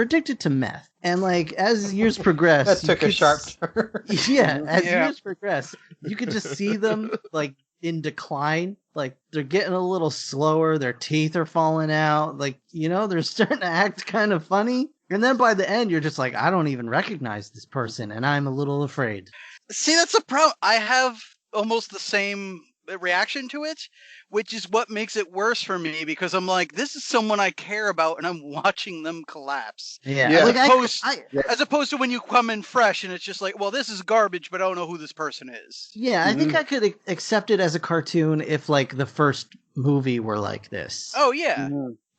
addicted to meth, and like as years progress, That took you a could sharp turn. Yeah, as Yeah. years progress, you could just see them like in decline. Like they're getting a little slower, their teeth are falling out, like they're starting to act kind of funny. And then by the end, you're just like, I don't even recognize this person, and I'm a little afraid. See, that's a problem. I have almost the same reaction to it, which is what makes it worse for me, because I'm like, this is someone I care about, and I'm watching them collapse. Yeah, Yeah. like Opposed- As opposed to when you come in fresh and it's just like, well, this is garbage, but I don't know who this person is. yeah, I think I could accept it as a cartoon if like the first movie were like this. Oh yeah,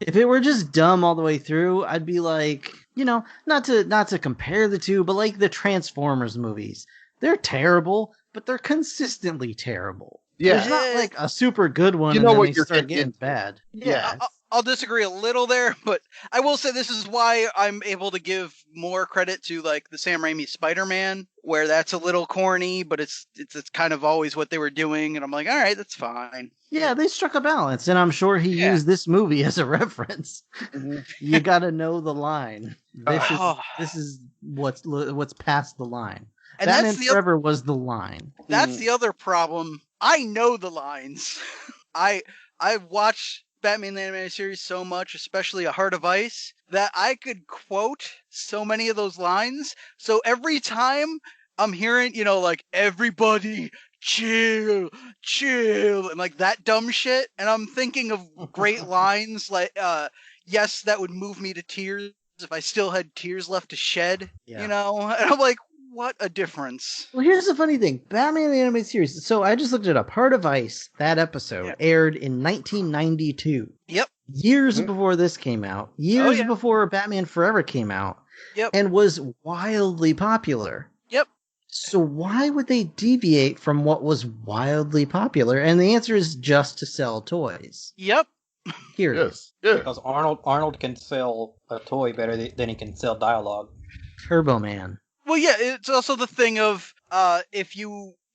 If it were just dumb all the way through, I'd be like, not to compare the two, but like the Transformers movies, they're terrible, but they're consistently terrible. Yeah. There's not like a super good one, You and know then what they you're start getting getting into. bad. Yeah. I'll disagree a little there, but I will say this is why I'm able to give more credit to like the Sam Raimi Spider-Man, where that's a little corny, but it's kind of always what they were doing, and I'm like, all right, that's fine. Yeah, they struck a balance, and I'm sure he Yeah. used this movie as a reference. Mhm. You got to know the line. Oh. This is what's past the line. And Batman that's the Forever was the line. That's the other problem. I know the lines. I've watched Batman the Animated Series so much, especially A Heart of Ice, that I could quote so many of those lines. So every time I'm hearing, like, everybody chill, and like that dumb shit, and I'm thinking of great lines like, yes, that would move me to tears if I still had tears left to shed, Yeah. and I'm like, what a difference. Well, here's the funny thing. Batman the Animated Series. So I just looked it up. Heart of Ice, that episode, Yeah. aired in 1992. Yep. Years before this came out. Years before Batman Forever came out. Yep. And was wildly popular. Yep. So why would they deviate from what was wildly popular? And the answer is just to sell toys. Yep. Here it is. Yes. Yeah. Because Arnold can sell a toy better than he can sell dialogue. Turbo Man. Well, yeah, it's also the thing of if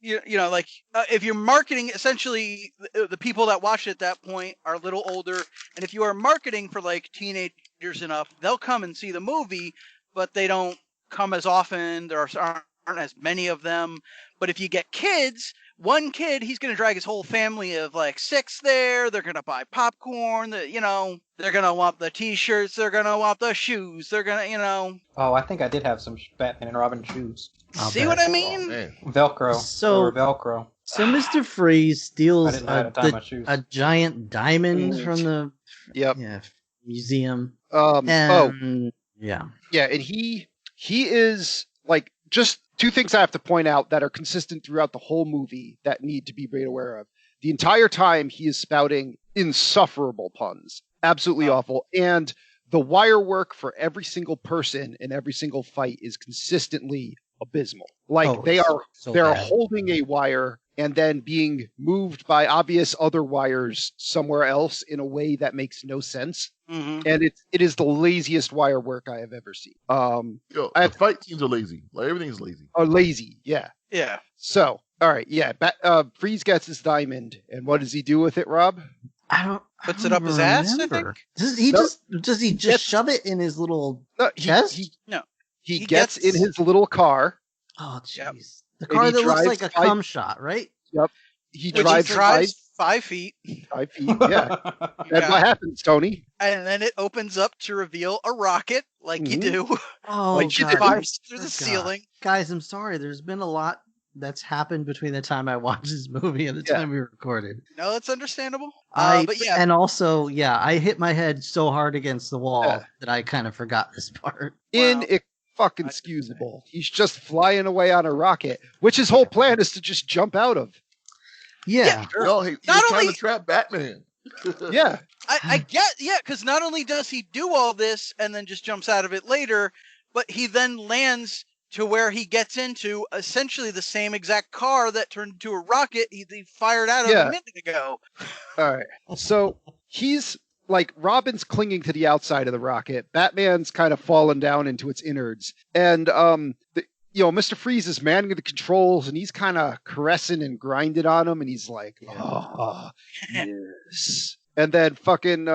if you're marketing, essentially the people that watch it at that point are a little older, and if you are marketing for like teenagers and up, they'll come and see the movie, but they don't come as often. There aren't as many of them. But if you get kids, one kid, he's going to drag his whole family of like 6 there. They're going to buy popcorn. They're going to want the t-shirts. They're going to want the shoes. They're going to, Oh, I think I did have some Batman and Robin shoes. I'll see bet. what I Oh, mean? man. Velcro. So- They were Velcro. So Mr. Freeze I steals didn't know how to tie my shoes. a giant diamond from the Yep. museum. Oh, And yeah. yeah, and he is like, just two things I have to point out that are consistent throughout the whole movie that need to be made aware of. The entire time he is spouting insufferable puns, absolutely awful, and the wire work for every single person in every single fight is consistently abysmal. Like Oh, they it's are so they're bad. holding a wire and then being moved by obvious other wires somewhere else in a way that makes no sense. Mm-hmm. And it is the laziest wire work I have ever seen. Yo, I- the fight teams are lazy. Like everything's lazy. Or lazy, yeah. Yeah. So, all right, yeah. Freeze gets his diamond, and what does he do with it, Rob? I Puts don't it up his ass, I remember. think? Does he just Gets- shove it in his little No, chest? He He gets in gets- his little car. Oh Yep. jeez. The And car he that looks drives like a five- cum shot, right? He Which drives he drives 5 feet, 5 feet. Yeah, that's Yeah. what happens, Tony. and then it opens up to reveal a rocket, like you Mhm. do. Oh Like you God. did. Fires through the God. ceiling. Guys, I'm sorry. There's been a lot that's happened between the time I watched this movie and the Yeah. time we recorded. No, it's understandable. But But yeah, and also, I hit my head so hard against the wall Yeah. that I kind of forgot this part. Wow. Fucking excusable. He's just flying away on a rocket, which his whole plan is to just jump out of. Yeah. No, he was Not trying only- to trap Batman. Yeah, I get, because not only does he do all this and then just jumps out of it later, but he then lands to where he gets into essentially the same exact car that turned into a rocket he fired out of Yeah. a minute ago. all right. So he's like, Robin's clinging to the outside of the rocket. Batman's kind of fallen down into its innards, and Mr. Freeze is manning the controls, and he's kind of caressing and grinding on him, and he's like, "Oh, yes." And then fucking,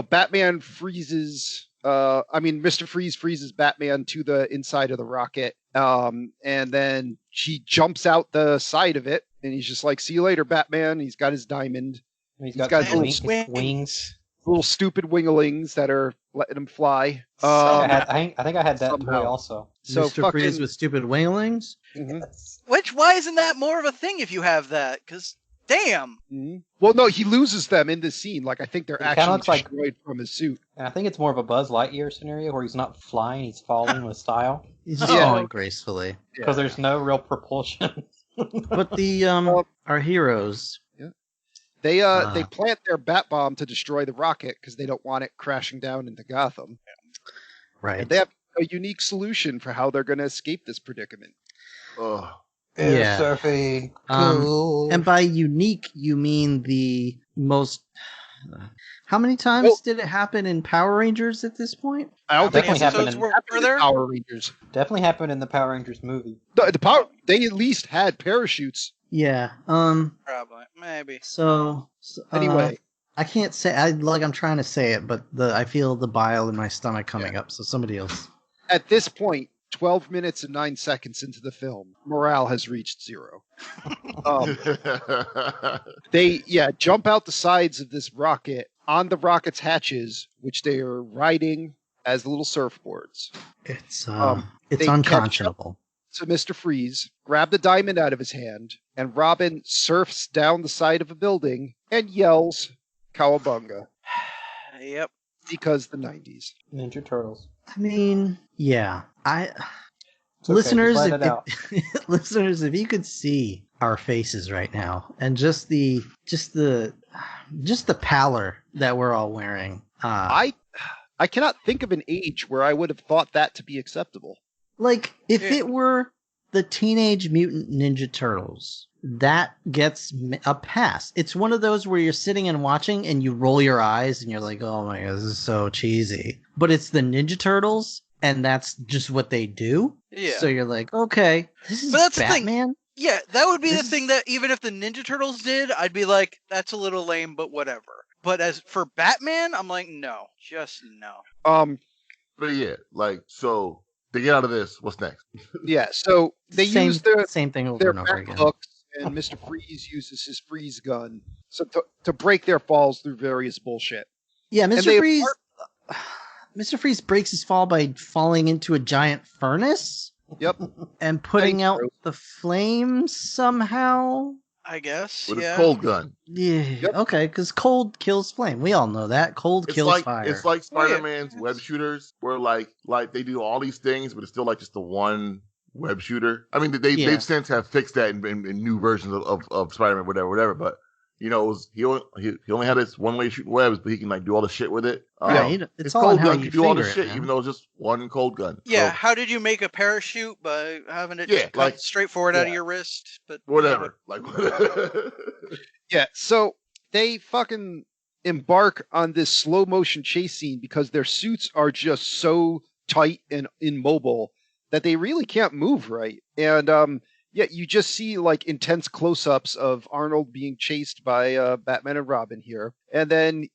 Batman freezes. Mr. Freeze freezes Batman to the inside of the rocket, and then she jumps out the side of it, and he's just like, "See you later, Batman." He's got his diamond. He's got got wings. wings. Little stupid winglings that are letting him fly. I think I had that somehow. toy also. So Mr. fucking. Freeze with stupid winglings. Mhm, Why isn't that more of a thing if you have that? Because, damn. mhm. Well, no, he loses them in this scene. Like, I think they're It kinda actually looks like- destroyed from his suit. And I think it's more of a Buzz Lightyear scenario where he's not flying, he's falling with style He's just Yeah. falling gracefully. because there's no real propulsion. But the our heroes. They Ah. plant their bat bomb to destroy the rocket because they don't want it crashing down into Gotham. Right. And they have a unique solution for how they're going to escape this predicament. Ugh. Yeah. surfing. Um, And by unique, you mean the most. How many times Well- did it happen in Power Rangers at this point? I don't think Definitely it's happened episodes in- were happened in there? Power Rangers. Definitely happened in the Power Rangers movie. The power, they at least had parachutes. Yeah. Probably. Maybe. So Anyway, I can't say. I'm trying to say it, but I feel the bile in my stomach coming up. So somebody else. at this point, 12 minutes and 9 seconds into the film, morale has reached zero. They jump out the sides of this rocket on the rocket's hatches, which they are riding as little surfboards. It's they unconscionable. So Mr. Freeze grabbed the diamond out of his hand, and Robin surfs down the side of a building and yells, "Cowabunga," Yep. because the 90s. Ninja Turtles. I mean, yeah. It's okay, Listeners, just let it out. listeners, if you could see our faces right now, and just the pallor that we're all wearing. I cannot think of an age where I would have thought that to be acceptable. Like, if Yeah. it were the Teenage Mutant Ninja Turtles, that gets a pass. It's one of those where you're sitting and watching and you roll your eyes and you're like, oh my god, this is so cheesy. But it's the Ninja Turtles, and that's just what they do. Yeah. So you're like, okay, this is But that's the thing. Batman? Yeah, that would be the This- thing that even if the Ninja Turtles did, I'd be like, that's a little lame, but whatever. But as for Batman, I'm like, no, just no. But yeah, like, so to get out of this, what's next? Yeah, so they same, use their same thing over and over back again. hooks and Mr. Freeze uses his freeze gun to break their falls through various bullshit. Yeah, And Mr. they Freeze. Mr. Freeze breaks his fall by falling into a giant furnace Yep. and putting Thanks, out bro. the flames somehow. I guess. With his Yeah. cold gun. Yeah, Yep. okay, because cold kills flame. We all know that. Cold It's kills like fire. it's like Oh, yeah. Spider-Man's web shooters, where like they do all these things, but it's still like just the one web shooter. I mean, Yeah. they've since have fixed that in new versions of Spider-Man, whatever. But you know, he only had his one way shooting webs, but he can like do all the shit with it. Right, His it's all on cold how gun you can do all the figure it, shit, man. even though it's just one cold gun. Yeah. So, How did you make a parachute by having it Yeah, just come straight forward out of yeah. your wrist? But whatever. Like, Yeah, so they fucking embark on this slow motion chase scene because their suits are just so tight and immobile that they really can't move right. And yeah, you just see like intense close-ups of Arnold being chased by Batman and Robin here. And then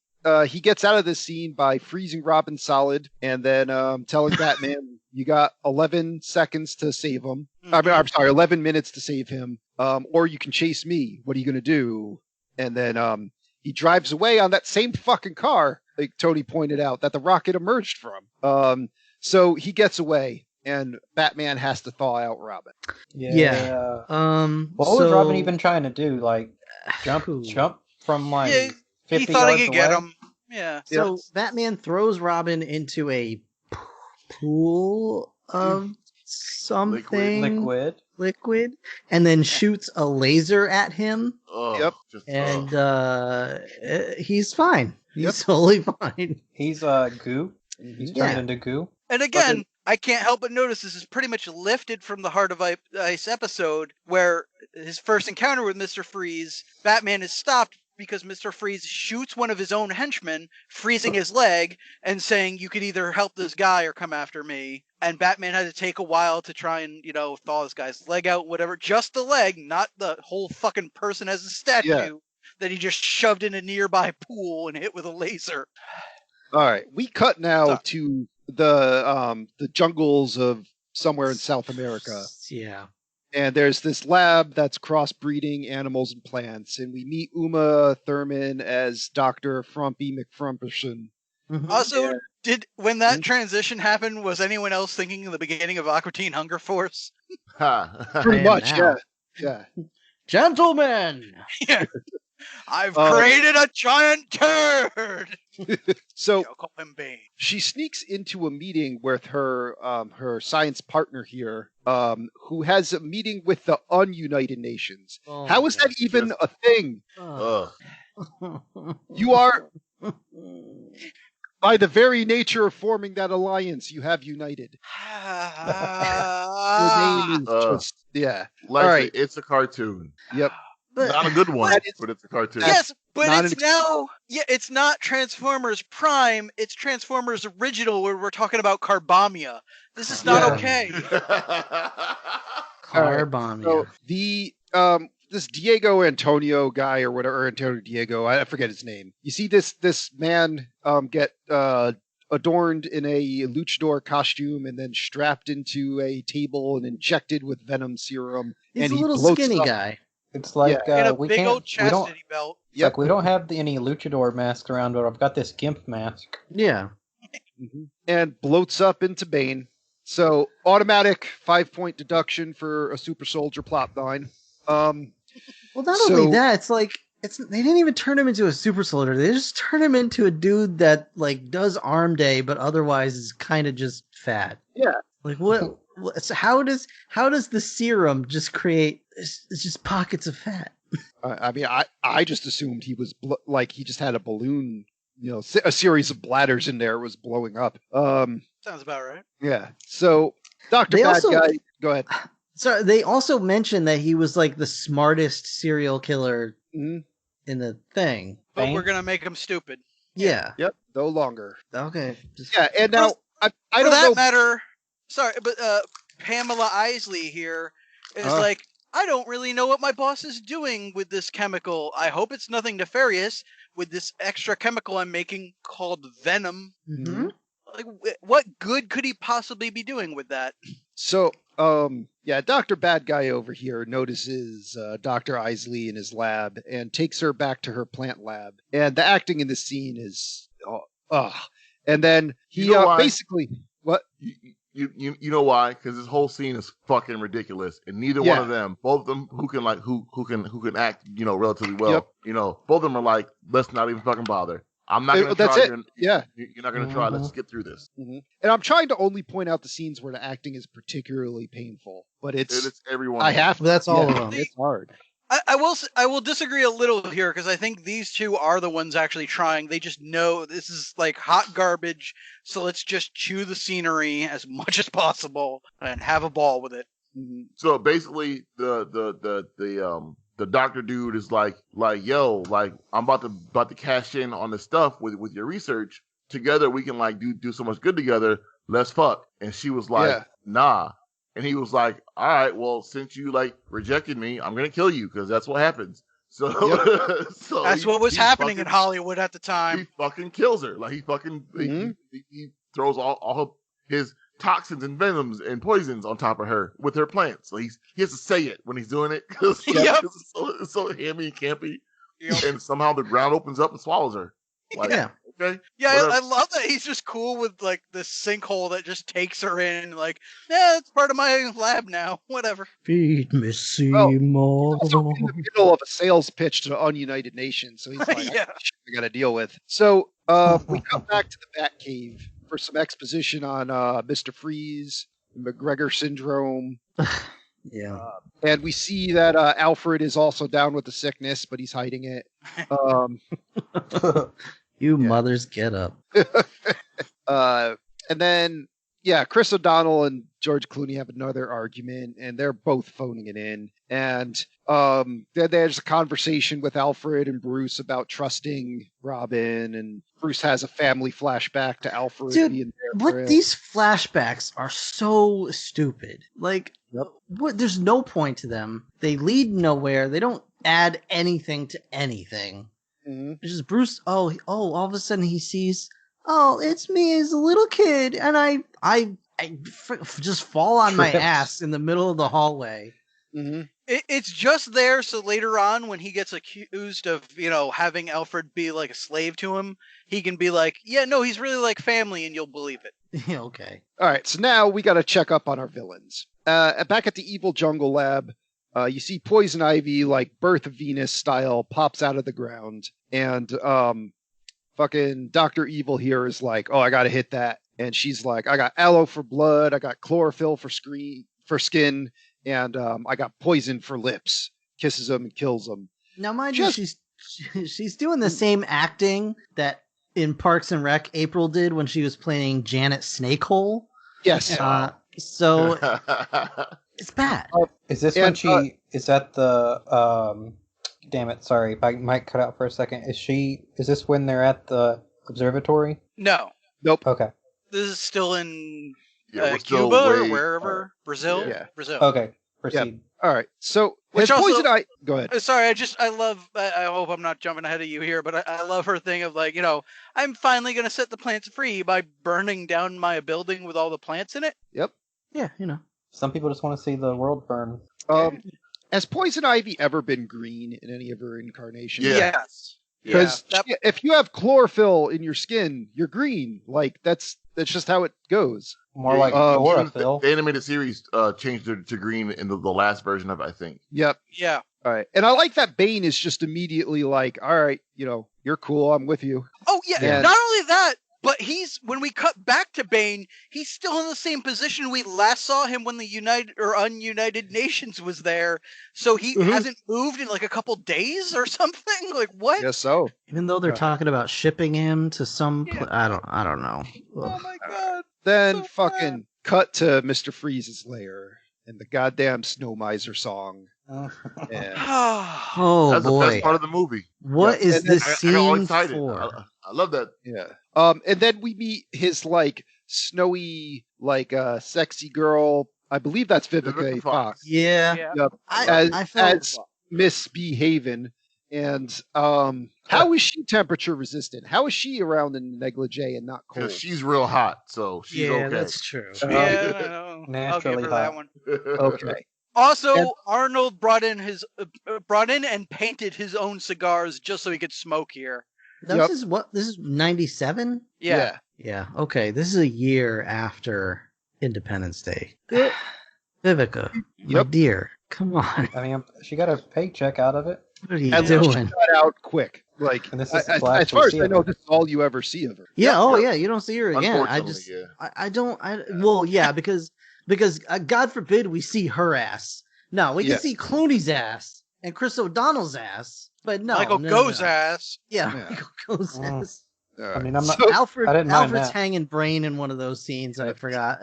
he gets out of this scene by freezing Robin solid and then telling Batman, you got 11 seconds to save him. I mean, I'm sorry, 11 minutes to save him. Or you can chase me. What are you going to do? And then he drives away on that same fucking car, like Tony pointed out, that the rocket emerged from. So he gets away, and Batman has to thaw out Robin. Yeah. What was Robin even trying to do? Like jump from like Yeah, 50 he thought he yards could get away? him. Yeah. So Batman throws Robin into a pool of something Liquid. and then shoots a laser at him, Yep. and he's fine. He's totally fine. He's goo. He's turned into goo. And again, I can't help but notice this is pretty much lifted from the Heart of Ice episode where his first encounter with Mr. Freeze, Batman is stopped because Mr. Freeze shoots one of his own henchmen, freezing his leg and saying, you could either help this guy or come after me. And Batman had to take a while to try and, thaw this guy's leg out, whatever. Just the leg, not the whole fucking person as a statue that he just shoved in a nearby pool and hit with a laser. All right, we cut now to the jungles of somewhere in South America. Yeah. And there's this lab that's crossbreeding animals and plants, and we meet Uma Thurman as Dr. Frumpy McFrumperson. Also, when that transition happened, was anyone else thinking in the beginning of Aqua Teen Hunger Force? Pretty much, yeah. Gentlemen! Yeah. I've created a giant turd! So I'll call him Bane. she sneaks into a meeting with her science partner here, who has a meeting with the Ununited Nations. Oh, How is that even a thing? You are, by the very nature of forming that alliance, you have united. Your name is just, Like, all right. it's a cartoon. Yep. Not a good one, but it's a cartoon. Yes, but not it's now... Yeah, it's not Transformers Prime, it's Transformers Original where we're talking about Carbamia. This is not okay. Carbamia. So the this Diego Antonio guy or whatever, or Antonio Diego, I forget his name. You see this man get adorned in a luchador costume and then strapped into a table and injected with venom serum. He's and a he little bloats skinny up. guy. It's like In a we big can't. old We don't. chastity belt. It's like we don't have any luchador masks around, but I've got this gimp mask. Yeah. And bloats up into Bane. So automatic 5-point deduction for a super soldier plot line. Well, not only that, it's like they didn't even turn him into a super soldier. They just turn him into a dude that like does arm day, but otherwise is kind of just fat. Yeah. Like what? So how does the serum just create? It's just pockets of fat. I mean, I just assumed he was like he just had a balloon, a series of bladders in there was blowing up. Sounds about right. Yeah. So Dr. They Bad also- Guy, go ahead. So they also mentioned that he was like the smartest serial killer Mhm. in the thing. But Bane? we're gonna make him stupid. Yeah. Yep. No longer. Okay. Just- Yeah. And now I For don't that know. matter, sorry, but Pamela Isley here is like, I don't really know what my boss is doing with this chemical. I hope it's nothing nefarious with this extra chemical I'm making called venom. Mhm. Like, what good could he possibly be doing with that? So Dr. Bad Guy over here notices Dr. Isley in his lab and takes her back to her plant lab. And the acting in this scene is, and then he You know why? basically what? You know why? Because this whole scene is fucking ridiculous, and neither one of them, both of them, who can act, relatively well. Yep. Both of them are like, let's not even fucking bother. I'm not gonna That's try. it. Yeah. You're not gonna try. Let's get through this. Mm-hmm. And I'm trying to only point out the scenes where the acting is particularly painful, but it's everyone. I have. That's all of them. It's hard. I will disagree a little here because I think these two are the ones actually trying. They just know this is like hot garbage, so let's just chew the scenery as much as possible and have a ball with it. Mm-hmm. So basically, the doctor dude is like, yo, like I'm about to cash in on the stuff with your research. Together we can like do so much good together. Let's fuck. And she was like, nah. And he was like, all right, well, since you like rejected me, I'm gonna kill you because that's what happens. So, so that's what was happening in Hollywood at the time. He fucking kills her. Like he fucking he throws all of his toxins and venoms and poisons on top of her with her plants. So he has to say it when he's doing it because it's so hammy and campy. Yep. And somehow the ground opens up and swallows her. Like, okay. Yeah, I love that he's just cool with like this sinkhole that just takes her in. Like, yeah, it's part of my lab now. Whatever. Feed me, Seymour. Also in the middle of a sales pitch to the Ununited Nations, so he's like, I got to deal with. So we come back to the Batcave for some exposition on Mr. Freeze, McGregor syndrome. And we see that Alfred is also down with the sickness, but he's hiding it. You mothers get up. And then, Chris O'Donnell and George Clooney have another argument, and they're both phoning it in. And there's a conversation with Alfred and Bruce about trusting Robin, and Bruce has a family flashback to Alfred being there. These flashbacks are so stupid. Like, there's no point to them. They lead nowhere. They don't add anything to anything. Mm-hmm. It's just Bruce. Oh! All of a sudden he sees. Oh, it's me as a little kid, and I just fall on my ass in the middle of the hallway. Mm-hmm. It's just there so later on when he gets accused of having Alfred be like a slave to him, he can be like, yeah, no, he's really like family, and you'll believe it. Yeah, okay. All right, so now we got to check up on our villains. Back at the evil jungle lab. You see Poison Ivy, like Birth of Venus style, pops out of the ground. And fucking Dr. Evil here is like, oh, I got to hit that. And she's like, I got aloe for blood. I got chlorophyll for skin. And I got poison for lips. Kisses him and kills him. Now, mind you, she's doing the same acting that in Parks and Rec April did when she was playing Janet Snakehole. Yes. So it's bad. Is this when she is at the damn it, sorry, I might cut out for a second. Is this when they're at the observatory? No. Nope. Okay. This is still in Cuba or wherever. Brazil? Yeah. Brazil. Okay. Proceed. Yep. All right. So go ahead. Sorry, I hope I'm not jumping ahead of you here, but I love her thing of like, I'm finally going to set the plants free by burning down my building with all the plants in it. Yep. Yeah, Some people just want to see the world burn. Has Poison Ivy ever been green in any of her incarnations? Yeah. Yes. Because if you have chlorophyll in your skin, you're green. Like that's just how it goes. More like chlorophyll. The animated series changed it to green in the last version of it, I think. Yep. Yeah. All right. And I like that Bane is just immediately like, all right, you're cool. I'm with you. Oh, yeah. And not only that, but when we cut back to Bane, he's still in the same position we last saw him when the United or Ununited Nations was there. So he hasn't moved in like a couple days or something. Like what? Yes, so. Even though they're talking about shipping him to some, I don't know. Oh my god. Then fucking cut to Mr. Freeze's lair and the goddamn Snow Miser song. And Oh That's boy! the best part of the movie. What is this I got all scene excited. for? I love that. yeah. And then we meet his like snowy, like sexy girl. I believe that's Vivica Vivica Fox. Fox. Yeah, Yeah. Yep. I felt as Miss Behaven. And how is she temperature resistant? How is she around in negligee and not cold? Because she's real hot, so she's yeah, okay. that's true. Yeah, I'll give Naturally her that hot. one. Okay. Also, And- Arnold brought in and painted his own cigars just so he could smoke here. This is what? This is 97? Yeah. Yeah, okay. This is a year after Independence Day. Vivica, my Yep. dear, come on. I mean, she got a paycheck out of it. What are you And then she doing? got out quick. Like, And this is the as last far we as see I of know, her. this is all you ever see of her. Yeah, oh yeah, you don't see her again. I Unfortunately, just, yeah. I don't, well, yeah, because God forbid we see her ass. No, we Yeah. can see Clooney's ass and Chris O'Donnell's ass, but no. Michael no, goes no. ass. Yeah, Yeah. Michael goes Mm. ass. All I mean, I'm not. So- Alfred, I didn't mind Alfred's that. hanging brain in one of those scenes. I forgot,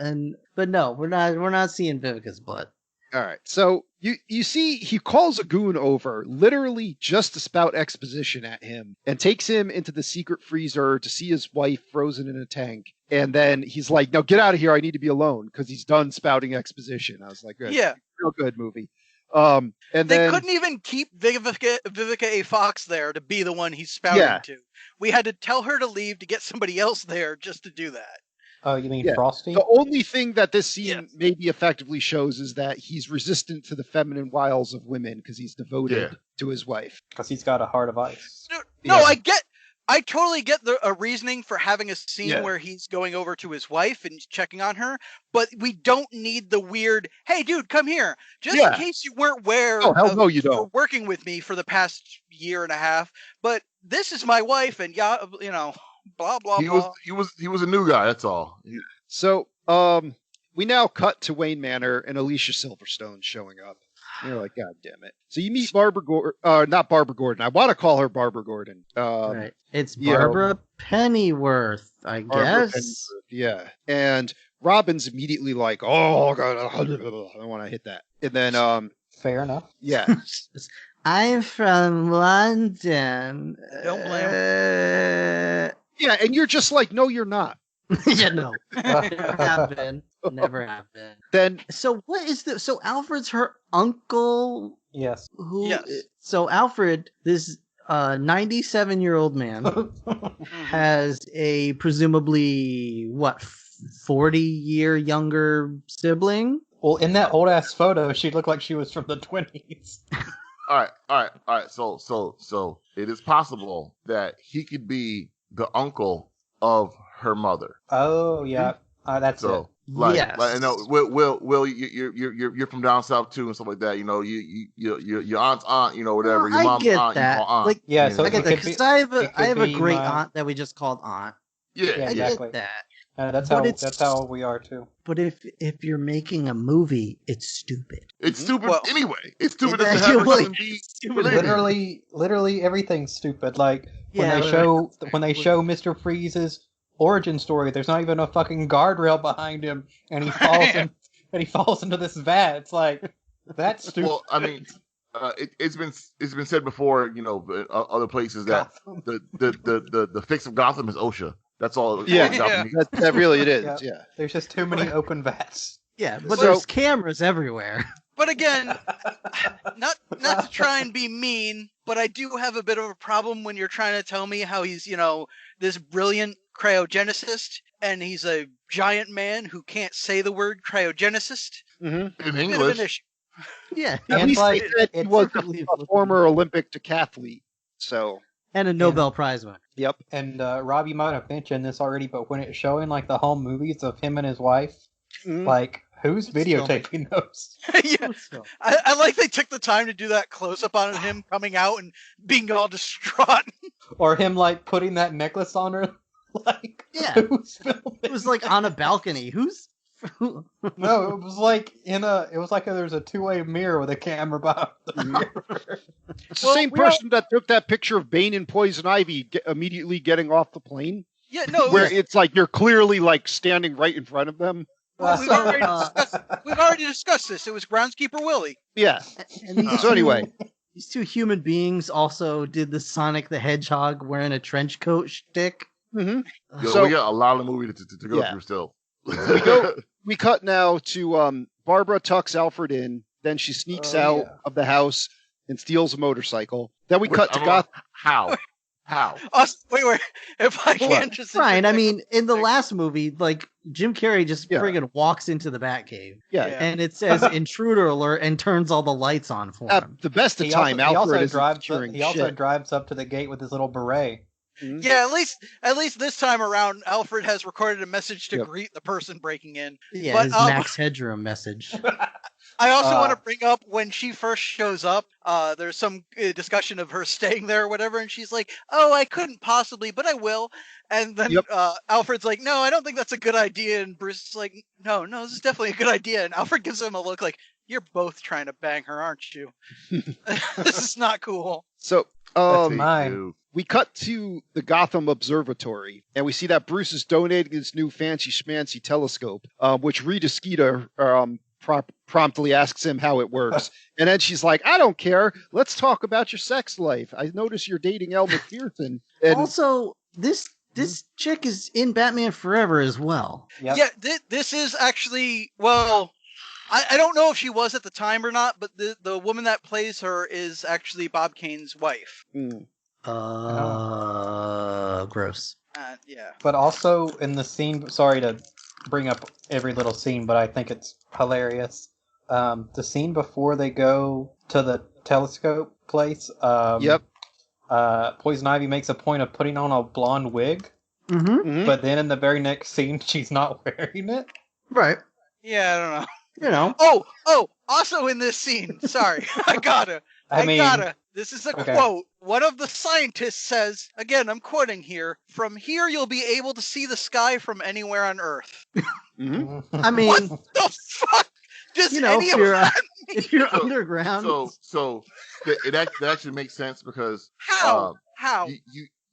but no, we're not seeing Vivica's blood. All right. So you see, he calls a goon over, literally just to spout exposition at him, and takes him into the secret freezer to see his wife frozen in a tank. And then he's like, "No, get out of here! I need to be alone," because he's done spouting exposition. I was like, "Good, Yeah. real good movie." And They then couldn't even keep Vivica A. Fox there to be the one he's spouting Yeah. to. We had to tell her to leave to get somebody else there just to do that. Oh, you mean Yeah. Frosty? the only thing that this scene Yes. maybe effectively shows is that he's resistant to the feminine wiles of women because he's devoted Yeah. to his wife. Because he's got a heart of ice. No, Yeah. I totally get a reasoning for having a scene Yeah. where he's going over to his wife and checking on her, but we don't need the weird, "Hey, dude, come here," just Yeah. in case you weren't aware. Oh, hell of- no, you for don't. working with me for the past year and a half, but this is my wife, and yeah, blah blah He blah. was a new guy. That's all. So, we now cut to Wayne Manor and Alicia Silverstone showing up. And you're like, God damn it. So you meet Barbara Gordon, not Barbara Gordon. I want to call her Barbara Gordon. Right, it's you know, Barbara Pennyworth, I Barbara guess. Pennyworth, yeah. And Robin's immediately like, oh, God, I don't want to hit that. And then, Fair enough. yeah. I'm from London. Don't blame Yeah, and you're just like, no, you're not. Yeah, no, never have been. Never have been. Then, So what is the? So Alfred's her uncle. Yes. Who? Yes. So Alfred, this 97-year-old man, has a presumably 40-year younger sibling. Well, in that old ass photo, she looked like she was from the 20s. All right. So it is possible that he could be the uncle of her mother. Oh yeah, that's it. So like, Yes. like I know, Will, you're from down south too and stuff like that. You know, your aunt's aunt, you know, whatever. Your I mom's get aunt, that. you call aunt. Like, Yeah, you so know? I get it that could be- because I it could have a be great my- aunt that we just called aunt. Yeah. Yeah, I exactly. get that. That's But how it's- we are too. But if you're making a movie, it's stupid. It's stupid Well- anyway. It's stupid Yeah, to have her well, cousin be stupid. related. Literally everything's stupid. Like when Yeah, they show Mr. Freeze's origin story, there's not even a fucking guardrail behind him, and he falls into this vat. It's like that's stupid. Well, I mean, it's been said before, you know, other places that the fix of Gotham is OSHA. That's all. Yeah. all Gotham needs. that really it is, Yeah. yeah. There's just too many open vats. Yeah, but So- there's cameras everywhere. But again, not to try and be mean, but I do have a bit of a problem when you're trying to tell me how he's, this brilliant cryogenicist and he's a giant man who can't say the word cryogenicist. Mm-hmm. In Bit of an English. issue. Yeah, At And least like, they said he it's was perfectly a former Olympic decathlete. So, and a Nobel Prize winner. yep. And Rob, you might have mentioned this already, but when it's showing like the home movies of him and his wife, Mhm. like who's Still. videotaping those? Yeah. I like they took the time to do that close up on him coming out and being all distraught. Or him like putting that necklace on her? Like, Yeah. who's filming? It was like on a balcony. Who's? No, it was like there was a two-way mirror with a camera behind the mirror. It's Well, the same we all- person that took that picture of Bane and Poison Ivy immediately getting off the plane, Yeah, no, where it's like you're clearly like standing right in front of them. well, So, we've already discussed this. It was Groundskeeper Willie. Yeah. and these So anyway, these two human beings also did the Sonic the Hedgehog wearing a trench coat shtick. hmm Yo, So- we got a lot of movie to go Yeah. through still. we cut now to Barbara tucks Alfred in, then she sneaks Oh, out yeah. of the house, and steals a motorcycle. Then we Which cut I to don't know Gotham. How? Wait. If I can just Ryan, I interject- mean, in the last movie, like Jim Carrey just Yeah. friggin' walks into the Batcave, Yeah. and it says "intruder alert" and turns all the lights on for At him. the best of He time, also Alfred is drives. securing He also shit. drives up to the gate with his little beret. Mhm. Yeah, at least this time around, Alfred has recorded a message to Yep. greet the person breaking in. Yeah, But, his Max Headroom message. I also want Uh, to bring up when she first shows up, there's some discussion of her staying there or whatever, and she's like, "Oh, I couldn't possibly, but I will." And then Yep. Alfred's like, "No, I don't think that's a good idea." And Bruce is like, "No, this is definitely a good idea." And Alfred gives him a look like, "You're both trying to bang her, aren't you?" This is not cool. So, That's mine. too. we cut to the Gotham Observatory, and we see that Bruce is donating his new fancy schmancy telescope, which Rita Skeeter promptly asks him how it works. And then she's like, I don't care. Let's talk about your sex life. I notice you're dating Elle McPherson. And Also, this chick is in Batman Forever as well. Yep. Yeah, this is actually, well, I don't know if she was at the time or not, but the woman that plays her is actually Bob Kane's wife. Mm. Gross. Yeah. But also in the scene, sorry to bring up every little scene, but I think it's hilarious. The scene before they go to the telescope place. Yep. Poison Ivy makes a point of putting on a blonde wig, Mm-hmm. Mhm. but then in the very next scene, she's not wearing it. Right. Yeah, I don't know. You know. Oh, also in this scene, sorry, I gotta. This is a okay. quote. One of the scientists says, again, I'm quoting here, "From here you'll be able to see the sky from anywhere on Earth." Mhm. I mean, The fuck? Does you know, any if of you're, that if you're So- underground, So that actually makes sense because How? How?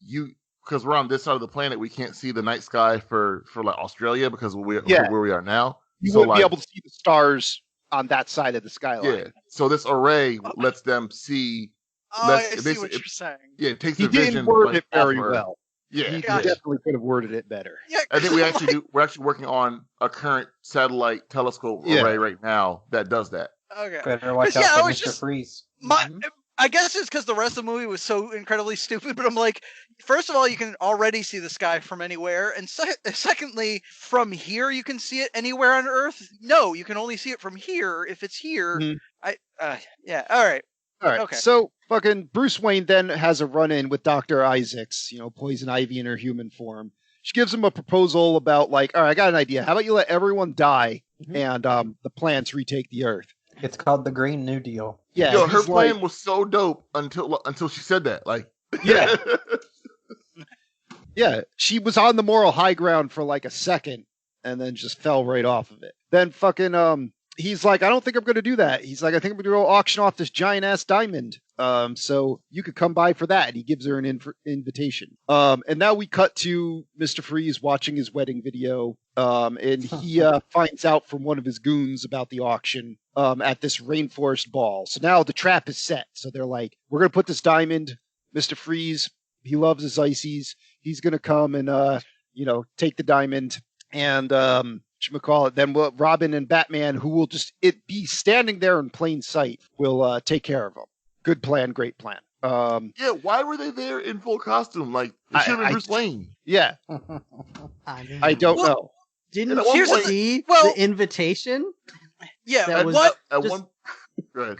you because we're on this side of the planet, we can't see the night sky for like Australia because where we are now. You So, wouldn't be like, able to see the stars on that side of the skyline. Yeah. So this array lets them see. Oh, let's- I it see makes what it- you're saying. Yeah, it takes He the vision. didn't word like, it very off Earth. well. Yeah, He Gotcha. definitely could have worded it better. Yeah, I think 'cause we I'm actually like, do. We're actually working on a current satellite telescope Yeah. array right now that does that. Okay. Better watch Yeah, out I for was Mr. just- Freeze. I guess it's because the rest of the movie was so incredibly stupid, but I'm like, first of all, you can already see the sky from anywhere, and secondly, from here you can see it anywhere on Earth. No, you can only see it from here. If it's here, Mhm. yeah, all right. All right. Okay. So fucking Bruce Wayne then has a run-in with Dr. Isaacs, Poison Ivy in her human form. She gives him a proposal about like, all right, I got an idea. How about you let everyone die and the plants retake the Earth? It's called the Green New Deal. Yeah. Yo, her he's plan like- was so dope until she said that. Like, Yeah. Yeah, she was on the moral high ground for like a second and then just fell right off of it. Then fucking he's like, I don't think I'm going to do that. He's like, I think I'm going to go auction off this giant ass diamond. So you could come by for that. And he gives her an invitation. And now we cut to Mr. Freeze watching his wedding video. And he finds out from one of his goons about the auction at this rainforest ball. So now the trap is set. So they're like, we're going to put this diamond, Mr. Freeze. He loves his ices. He's going to come and, take the diamond. And, then Robin and Batman, who will just be standing there in plain sight, will take care of him. Good plan, great plan. yeah, why were they there in full costume? Like, it should have been Bruce Wayne. Yeah, I mean, I don't Well, know. didn't at one you point- see well- the invitation? Yeah, That At, was- what? at just- one, go ahead.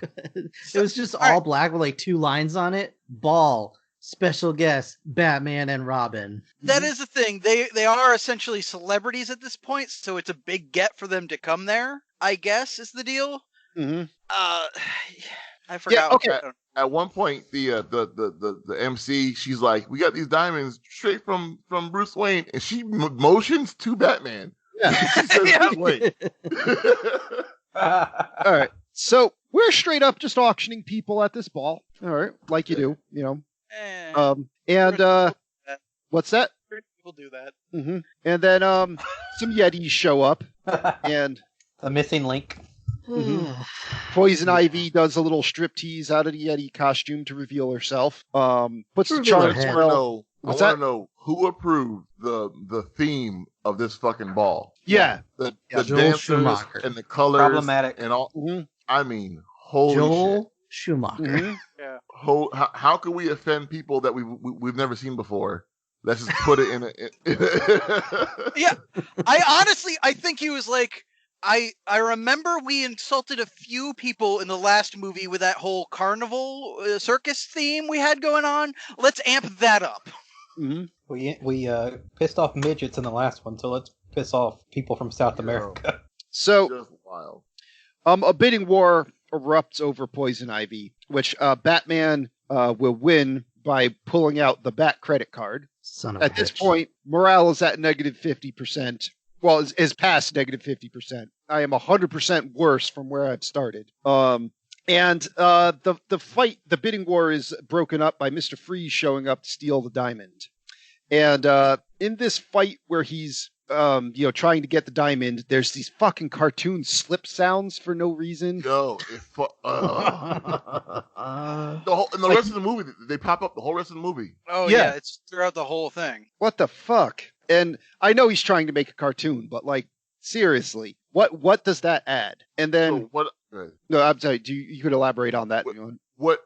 It was just All all black with like 2 lines on it. Ball, special guest, Batman and Robin. That is the thing. They are essentially celebrities at this point, so it's a big get for them to come there. I guess is the deal. Mhm. I forgot. okay. what- At one point, the MC, she's like, "We got these diamonds straight from Bruce Wayne," and she motions to Batman. Yeah. She says Yeah. Bruce Wayne. All right. So we're straight up just auctioning people at this ball. All right, like you do, Eh, what's that? people do that. Mm-hmm. And then some Yetis show up, and The missing link. Poison Ivy does a little striptease out of the Yeti costume to reveal herself. Puts the Reveal her charm I head. want to spell. know. What's I want that? to know who approved the theme of this fucking ball. Yeah. The Joel dancers Schumacher. and the colors Problematic. and all. Mhm. I mean, holy Joel shit. Schumacher. Mhm. Yeah. How can we offend people that we've never seen before? Let's just put it in a. Yeah. I think he was like, I remember we insulted a few people in the last movie with that whole carnival circus theme we had going on. Let's amp that up. Mhm. We pissed off midgets in the last one, so let's piss off people from South America. So, Just wild. a bidding war erupts over Poison Ivy, which Batman will win by pulling out the Bat credit card. Son of a At this bitch. point, morale is at negative 50%. Well, is past negative 50%. I am 100% worse from where I've started. And the fight, the bidding war, is broken up by Mr. Freeze showing up to steal the diamond. And in this fight where he's trying to get the diamond, there's these fucking cartoon slip sounds for no reason. Yo, the rest of the movie, they pop up the whole rest of the movie. Oh Yeah. yeah, it's throughout the whole thing. What the fuck? And I know he's trying to make a cartoon, but like seriously, what does that add? And then So what? no, I'm sorry. You could elaborate on that? What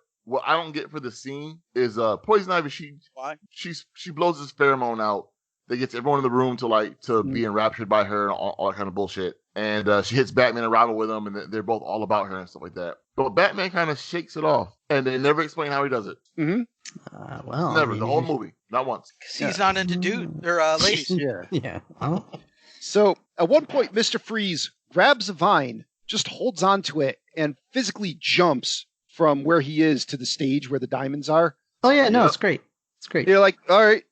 I don't get for the scene is Poison Ivy. Why? She blows this pheromone out that gets everyone in the room to be enraptured by her and all that kind of bullshit. And she hits Batman and Robin with them, and they're both all about her and stuff like that. But Batman kind of shakes it off, and they never explain how he does it. Mm-hmm. Well, Never, I mean, the whole movie, not once. Because he's not into dude or ladies. Yeah. Yeah. Well, So at one point, Mr. Freeze grabs a vine, just holds onto it, and physically jumps from where he is to the stage where the diamonds are. oh yeah, no, Yep. it's great. It's great. You're like, all right,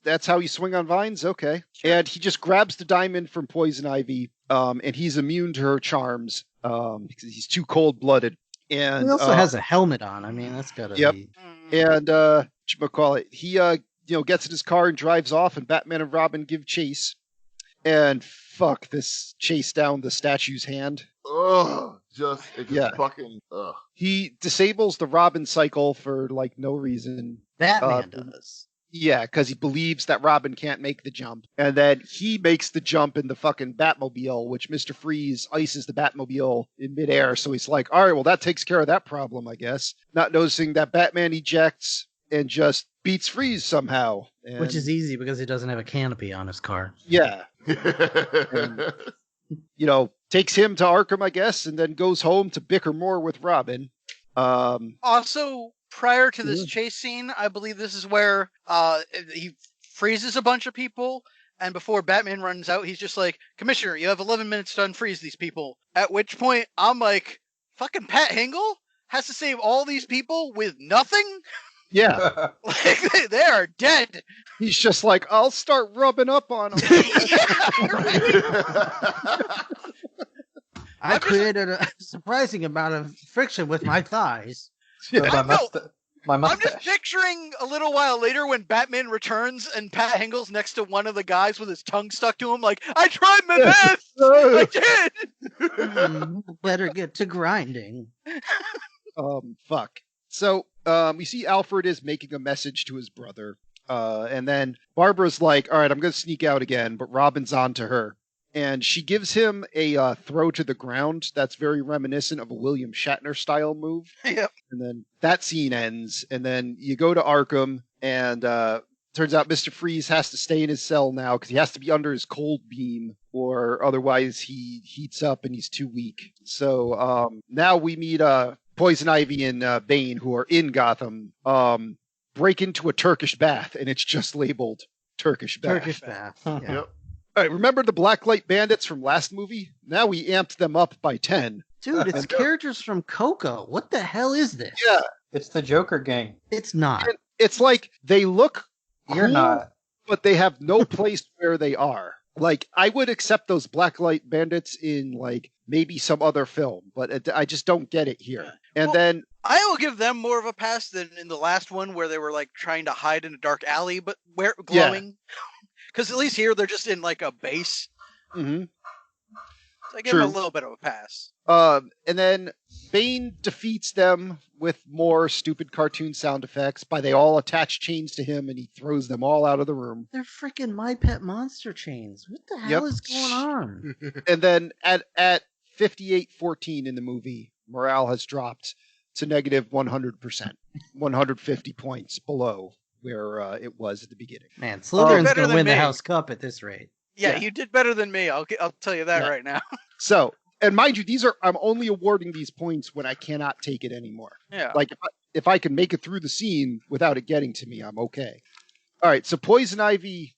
that's how you swing on vines? Okay. And he just grabs the diamond from Poison Ivy, and he's immune to her charms because he's too cold-blooded. And He also has a helmet on. I mean, that's gotta Yep. be. And whatchamacallit, he gets in his car and drives off, and Batman and Robin give chase. And fuck, this chase down the statue's hand. Ugh, it just Yeah. fucking ugh. He disables the Robin cycle for like no reason. Batman does. Yeah, because he believes that Robin can't make the jump. And then he makes the jump in the fucking Batmobile, which Mr. Freeze ices the Batmobile in midair. So he's like, all right, well, that takes care of that problem, I guess. Not noticing that Batman ejects and just beats Freeze somehow. And, Which is easy because he doesn't have a canopy on his car. yeah, takes him to Arkham, I guess, and then goes home to bicker more with Robin. Also, prior to this chase scene, I believe this is where he freezes a bunch of people, and before Batman runs out, he's just like, Commissioner, you have 11 minutes to unfreeze these people. At which point, I'm like, fucking Pat Hingle has to save all these people with nothing? Yeah, Like, they are dead. he's just like, I'll start rubbing up on him. I created a surprising amount of friction with my thighs. My I'm just mustache. picturing a little while later when Batman returns and Pat Hingle's next to one of the guys with his tongue stuck to him, like, I tried my best! I did! Better get to grinding. Fuck. So, we see Alfred is making a message to his brother. And then Barbara's like, all right, I'm going to sneak out again, but Robin's on to her. And she gives him a throw to the ground that's very reminiscent of a William Shatner style move. Yep. And then that scene ends. And then you go to Arkham, and turns out Mr. Freeze has to stay in his cell now because he has to be under his cold beam, or otherwise he heats up and he's too weak. So now we meet Poison Ivy and Bane, who are in Gotham, break into a Turkish bath, and it's just labeled Turkish bath. Turkish bath. Yeah. Yep. All right, remember the Blacklight Bandits from last movie? Now we amped them up by 10. Dude, it's characters from Coco. What the hell is this? Yeah. It's the Joker gang. It's not. And it's like they look You're cool, not. but they have no place where they are. Like, I would accept those Blacklight Bandits in, like, maybe some other film, but I just don't get it here. And Well, then, I will give them more of a pass than in the last one where they were like trying to hide in a dark alley, but glowing. Because at least here they're just in like a base. mhm. So I give True. them a little bit of a pass. And then Bane defeats them with more stupid cartoon sound effects by they all attach chains to him, and he throws them all out of the room. They're freaking My Pet Monster chains. What the hell Yep. is going on? And then at 58:14 in the movie, morale has dropped to negative 100%, 150 points below where it was at the beginning. Man, Slytherin's better going to than win the me. House Cup at this rate. Yeah, Yeah. you did better than me. I'll tell you that Yeah. right now. So, and mind you, I'm only awarding these points when I cannot take it anymore. Yeah. Like if I can make it through the scene without it getting to me, I'm okay. All right, so Poison Ivy,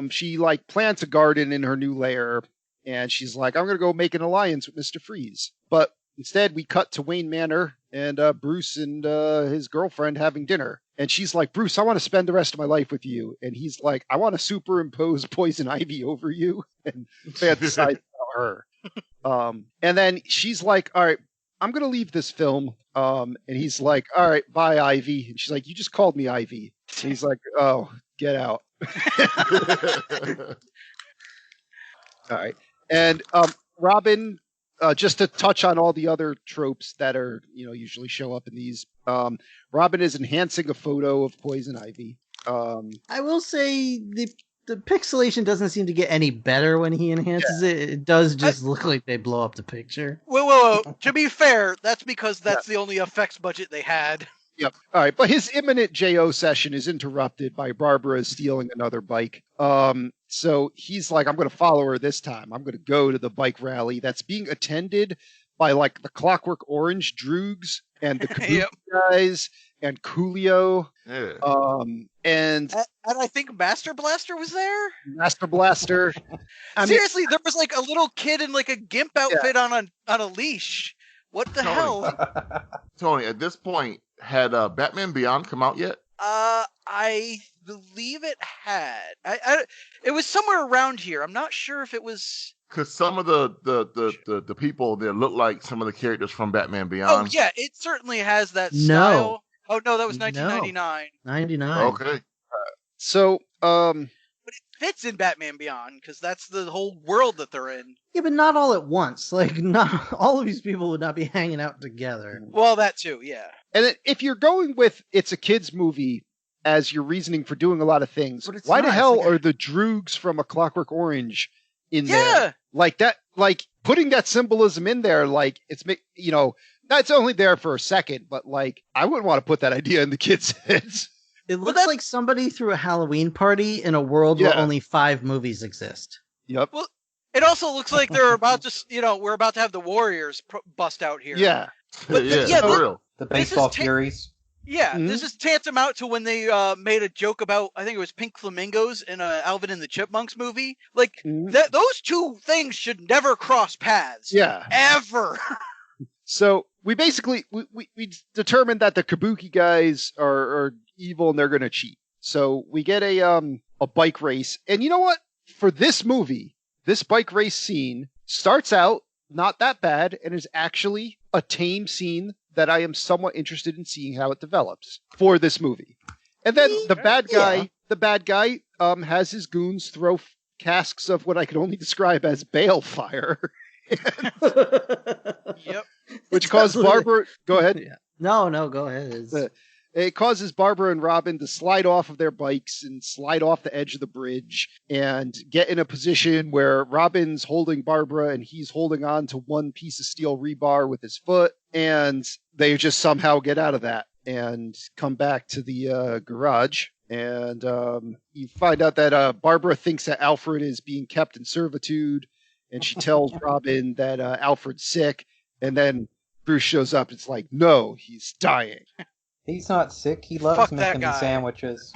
she like plants a garden in her new lair, and she's like, I'm gonna go make an alliance with Mr. Freeze. But instead, we cut to Wayne Manor and Bruce and his girlfriend having dinner. And she's like, Bruce, I want to spend the rest of my life with you. And he's like, I want to superimpose Poison Ivy over you and fantasize about her. And then she's like, all right, I'm going to leave this film. And he's like, all right, bye, Ivy. And she's like, you just called me Ivy. And he's like, oh, get out. All right. And Robin, just to touch on all the other tropes that are, usually show up in these, Robin is enhancing a photo of Poison Ivy. I will say the pixelation doesn't seem to get any better when he enhances it. It does just look like they blow up the picture. Whoa. To be fair, that's because that's the only effects budget they had. Yep. All right. But his imminent JO session is interrupted by Barbara stealing another bike. So he's like, I'm going to follow her this time. I'm going to go to the bike rally that's being attended by like the Clockwork Orange Droogs and the Kabuki guys and Coolio. Yeah. And I think Master Blaster was there. Master Blaster. Seriously, there was like a little kid in like a gimp outfit on a leash. What the hell? Tony, at this point, had Batman Beyond come out yet? I believe it had. It was somewhere around here. I'm not sure if it was. Because some of the people there look like some of the characters from Batman Beyond. Oh yeah, it certainly has that style. Oh no, that was 1999. 99. Okay. So, But it fits in Batman Beyond because that's the whole world that they're in. Yeah, but not all at once. Like, not all of these people would not be hanging out together. Well, that too, yeah. and if you're going with it's a kid's movie as your reasoning for doing a lot of things, why the hell are the Droogs from A Clockwork Orange in there? Like that, like putting that symbolism in there, like that's only there for a second, but like I wouldn't want to put that idea in the kids' heads. It looks like somebody threw a Halloween party in a world where only 5 movies exist. Yep. Well, it also looks like they're about to, we're about to have the Warriors bust out here. Yeah. But for real. The baseball Furies. Yeah, this is tantamount to when they made a joke about, I think it was pink flamingos in Alvin and the Chipmunks movie. Like, those two things should never cross paths. Yeah. Ever. So we basically, we determined that the Kabuki guys are evil and they're going to cheat. So we get a bike race. And you know what? For this movie, this bike race scene starts out not that bad and is actually a tame scene that I am somewhat interested in seeing how it develops for this movie. And then the bad guy has his goons throw casks of what I can only describe as balefire. Yep. Which caused Barbara... Go ahead. Yeah. No, go ahead. It causes Barbara and Robin to slide off of their bikes and slide off the edge of the bridge and get in a position where Robin's holding Barbara and he's holding on to one piece of steel rebar with his foot. And they just somehow get out of that and come back to the garage. And you find out that Barbara thinks that Alfred is being kept in servitude. And she tells Robin that Alfred's sick. And then Bruce shows up. It's like, no, he's dying. He's not sick. He loves Fuck that making guy. sandwiches.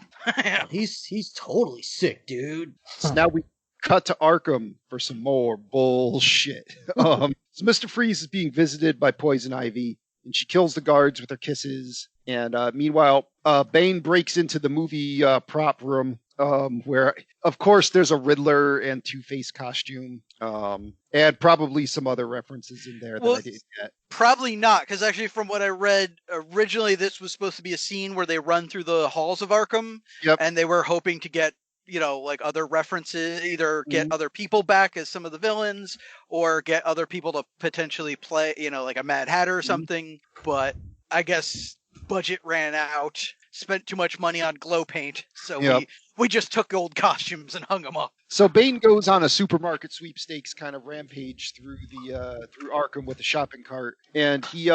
He's totally sick, dude. So now we cut to Arkham for some more bullshit. So Mr. Freeze is being visited by Poison Ivy, and she kills the guards with her kisses. And meanwhile, Bane breaks into the movie prop room, where, of course, there's a Riddler and Two-Face costume, and probably some other references in there that I didn't get. Probably not, because actually from what I read, originally this was supposed to be a scene where they run through the halls of Arkham, and they were hoping to get, like other references, either get other people back as some of the villains, or get other people to potentially play, like a Mad Hatter or something, but I guess budget ran out, spent too much money on glow paint, so we just took old costumes and hung them up. So Bane goes on a supermarket sweepstakes kind of rampage through Arkham with a shopping cart, and he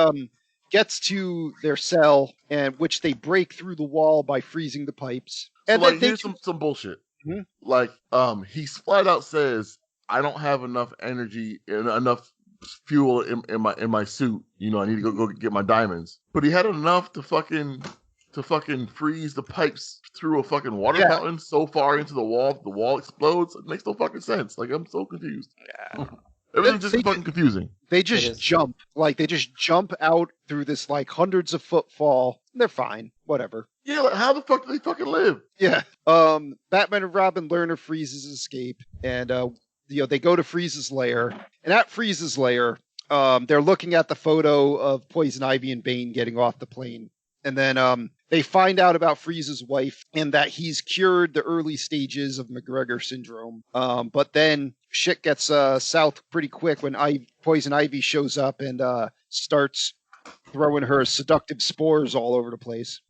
gets to their cell, and which they break through the wall by freezing the pipes. So And like, then they here's some bullshit. Hmm? Like, he flat out says, "I don't have enough energy and enough fuel in my suit. You know, I need to go get my diamonds." But he had enough to fucking freeze the pipes through a fucking water Yeah. fountain so far into the wall explodes. It makes no fucking sense. Like, I'm so confused. Yeah. Everything's just They- fucking confusing. They It just is. jump. Like, they just jump out through this, like, hundreds of foot fall. They're fine. Whatever. Yeah, like, how the fuck do they fucking live? Yeah. Batman and Robin learn of Freeze's escape, and they go to Freeze's lair. And at Freeze's lair, they're looking at the photo of Poison Ivy and Bane getting off the plane. And then they find out about Freeze's wife and that he's cured the early stages of McGregor syndrome. But then shit gets south pretty quick when Poison Ivy shows up and starts throwing her seductive spores all over the place.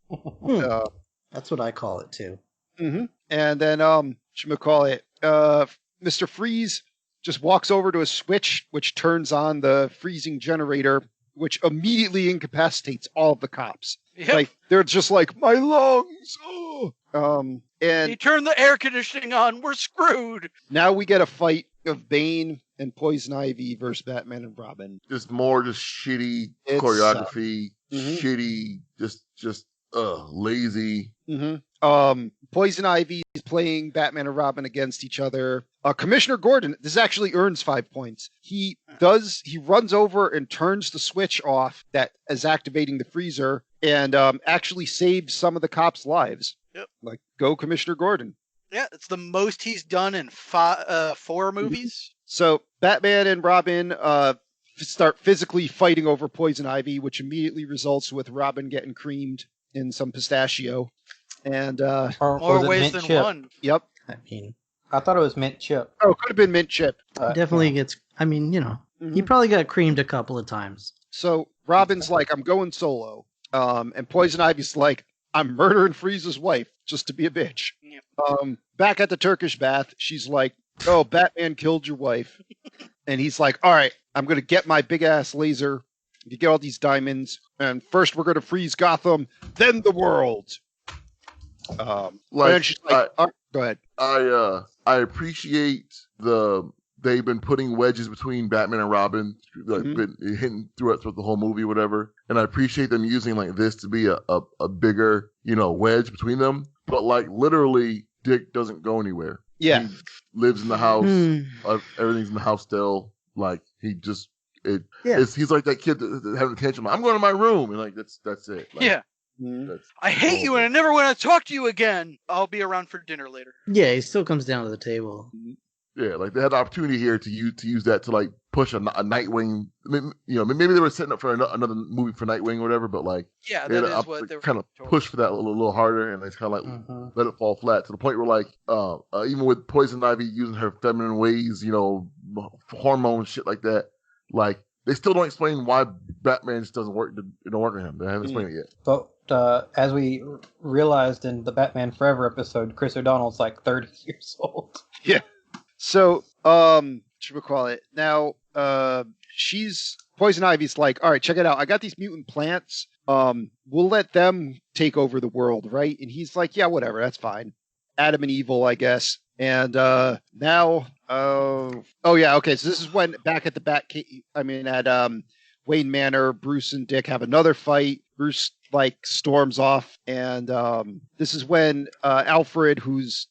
That's what I call it too. Mm-hmm. And then, Mr. Freeze just walks over to a switch, which turns on the freezing generator, which immediately incapacitates all of the cops. Yep. Like, they're just like, my lungs! Oh! He And turned the air conditioning on. We're screwed. now we get a fight of Bane and Poison Ivy versus Batman and Robin. Just more just shitty It's, choreography, mhm. shitty, just lazy. Mm-hmm. Poison Ivy is playing Batman and Robin against each other. Commissioner Gordon, this actually earns 5 points. He runs over and turns the switch off that is activating the freezer and actually saves some of the cops' lives. Yep. Like, go Commissioner Gordon. Yeah, it's the most he's done in 4 movies. So Batman and Robin start physically fighting over Poison Ivy, which immediately results with Robin getting creamed in some pistachio. And Or was More it ways mint than chip? one. yep. I mean, I thought it was mint chip. Oh, could have been mint chip. definitely Yeah. gets. I mean, you know, he Mhm. probably got creamed a couple of times. So Robin's like, I'm going solo. And Poison Ivy's like, I'm murdering Freeze's wife just to be a bitch. Yep. Back at the Turkish bath, she's like, oh, Batman killed your wife. And he's like, all right, I'm going to get my big ass laser to get all these diamonds. And first we're going to freeze Gotham, then the world. Like, and she's like, all right, go ahead. I appreciate they've been putting wedges between Batman and Robin, like Mhm. been hitting throughout the whole movie, whatever. And I appreciate them using like this to be a bigger, wedge between them. But like literally, Dick doesn't go anywhere. Yeah. He lives in the house. Hmm. Everything's in the house still. Like Yeah. he's like that kid that having a tantrum. I'm going to my room, and like that's it. Like, Yeah. Mhm. that's- I hate you and I never want to talk to you again. I'll be around for dinner later. Yeah, he still comes down to the table. Yeah, like they had the opportunity here to use that to like push a Nightwing. Maybe they were setting up for another movie for Nightwing or whatever. But like, Yeah, they that had is what they were kind of told. push for that a little harder, and they kind of like Mhm. let it fall flat to the point where like, even with Poison Ivy using her feminine ways, hormones, shit like that, like they still don't explain why Batman just doesn't work. It don't work on him. They haven't explained it yet. But as we realized in the Batman Forever episode, Chris O'Donnell's like 30 years old. So, whatchamacallit? Now, Poison Ivy's like, all right, check it out. I got these mutant plants. We'll let them take over the world, right? And he's like, yeah, whatever, that's fine. Adam and Evil, I guess. And now, oh yeah, okay. So this is when back at at Wayne Manor, Bruce and Dick have another fight. Bruce like storms off, and this is when Alfred, who's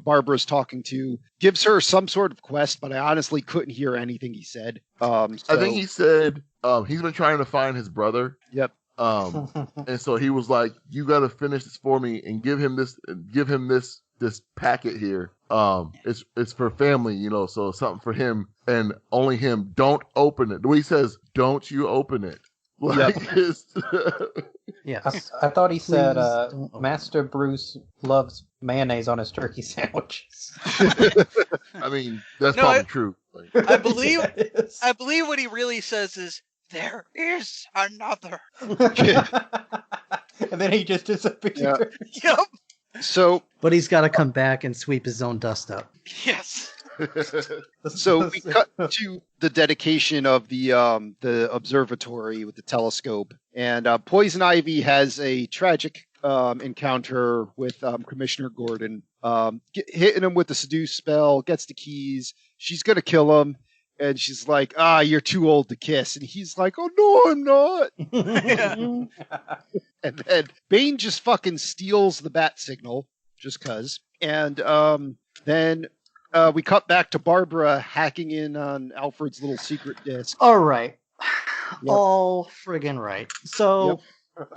Barbara's talking to, gives her some sort of quest, but I honestly couldn't hear anything he said. I think he said he's been trying to find his brother. Yep. And so he was like, "You got to finish this for me and give him this packet here. It's for family, so something for him and only him. Don't open it." The way he says, "Don't you open it." Like, Yes. I thought he said Please don't open Master Bruce loves mayonnaise on his turkey sandwiches. I mean, that's No, probably true. Like, I believe Yes. I believe what he really says is there is another. And then he just disappeared. Yeah. Yep. So But he's got to come back and sweep his own dust up. Yes. So we cut to the dedication of the observatory with the telescope, and Poison Ivy has a tragic encounter with Commissioner Gordon, hitting him with the seduce spell, gets the keys. She's gonna kill him, and she's like, you're too old to kiss. And he's like, oh, no, I'm not. And then Bane just fucking steals the bat signal, just cuz. And then we cut back to Barbara hacking in on Alfred's little secret disk. All right. Yep. All friggin' right. So Yep.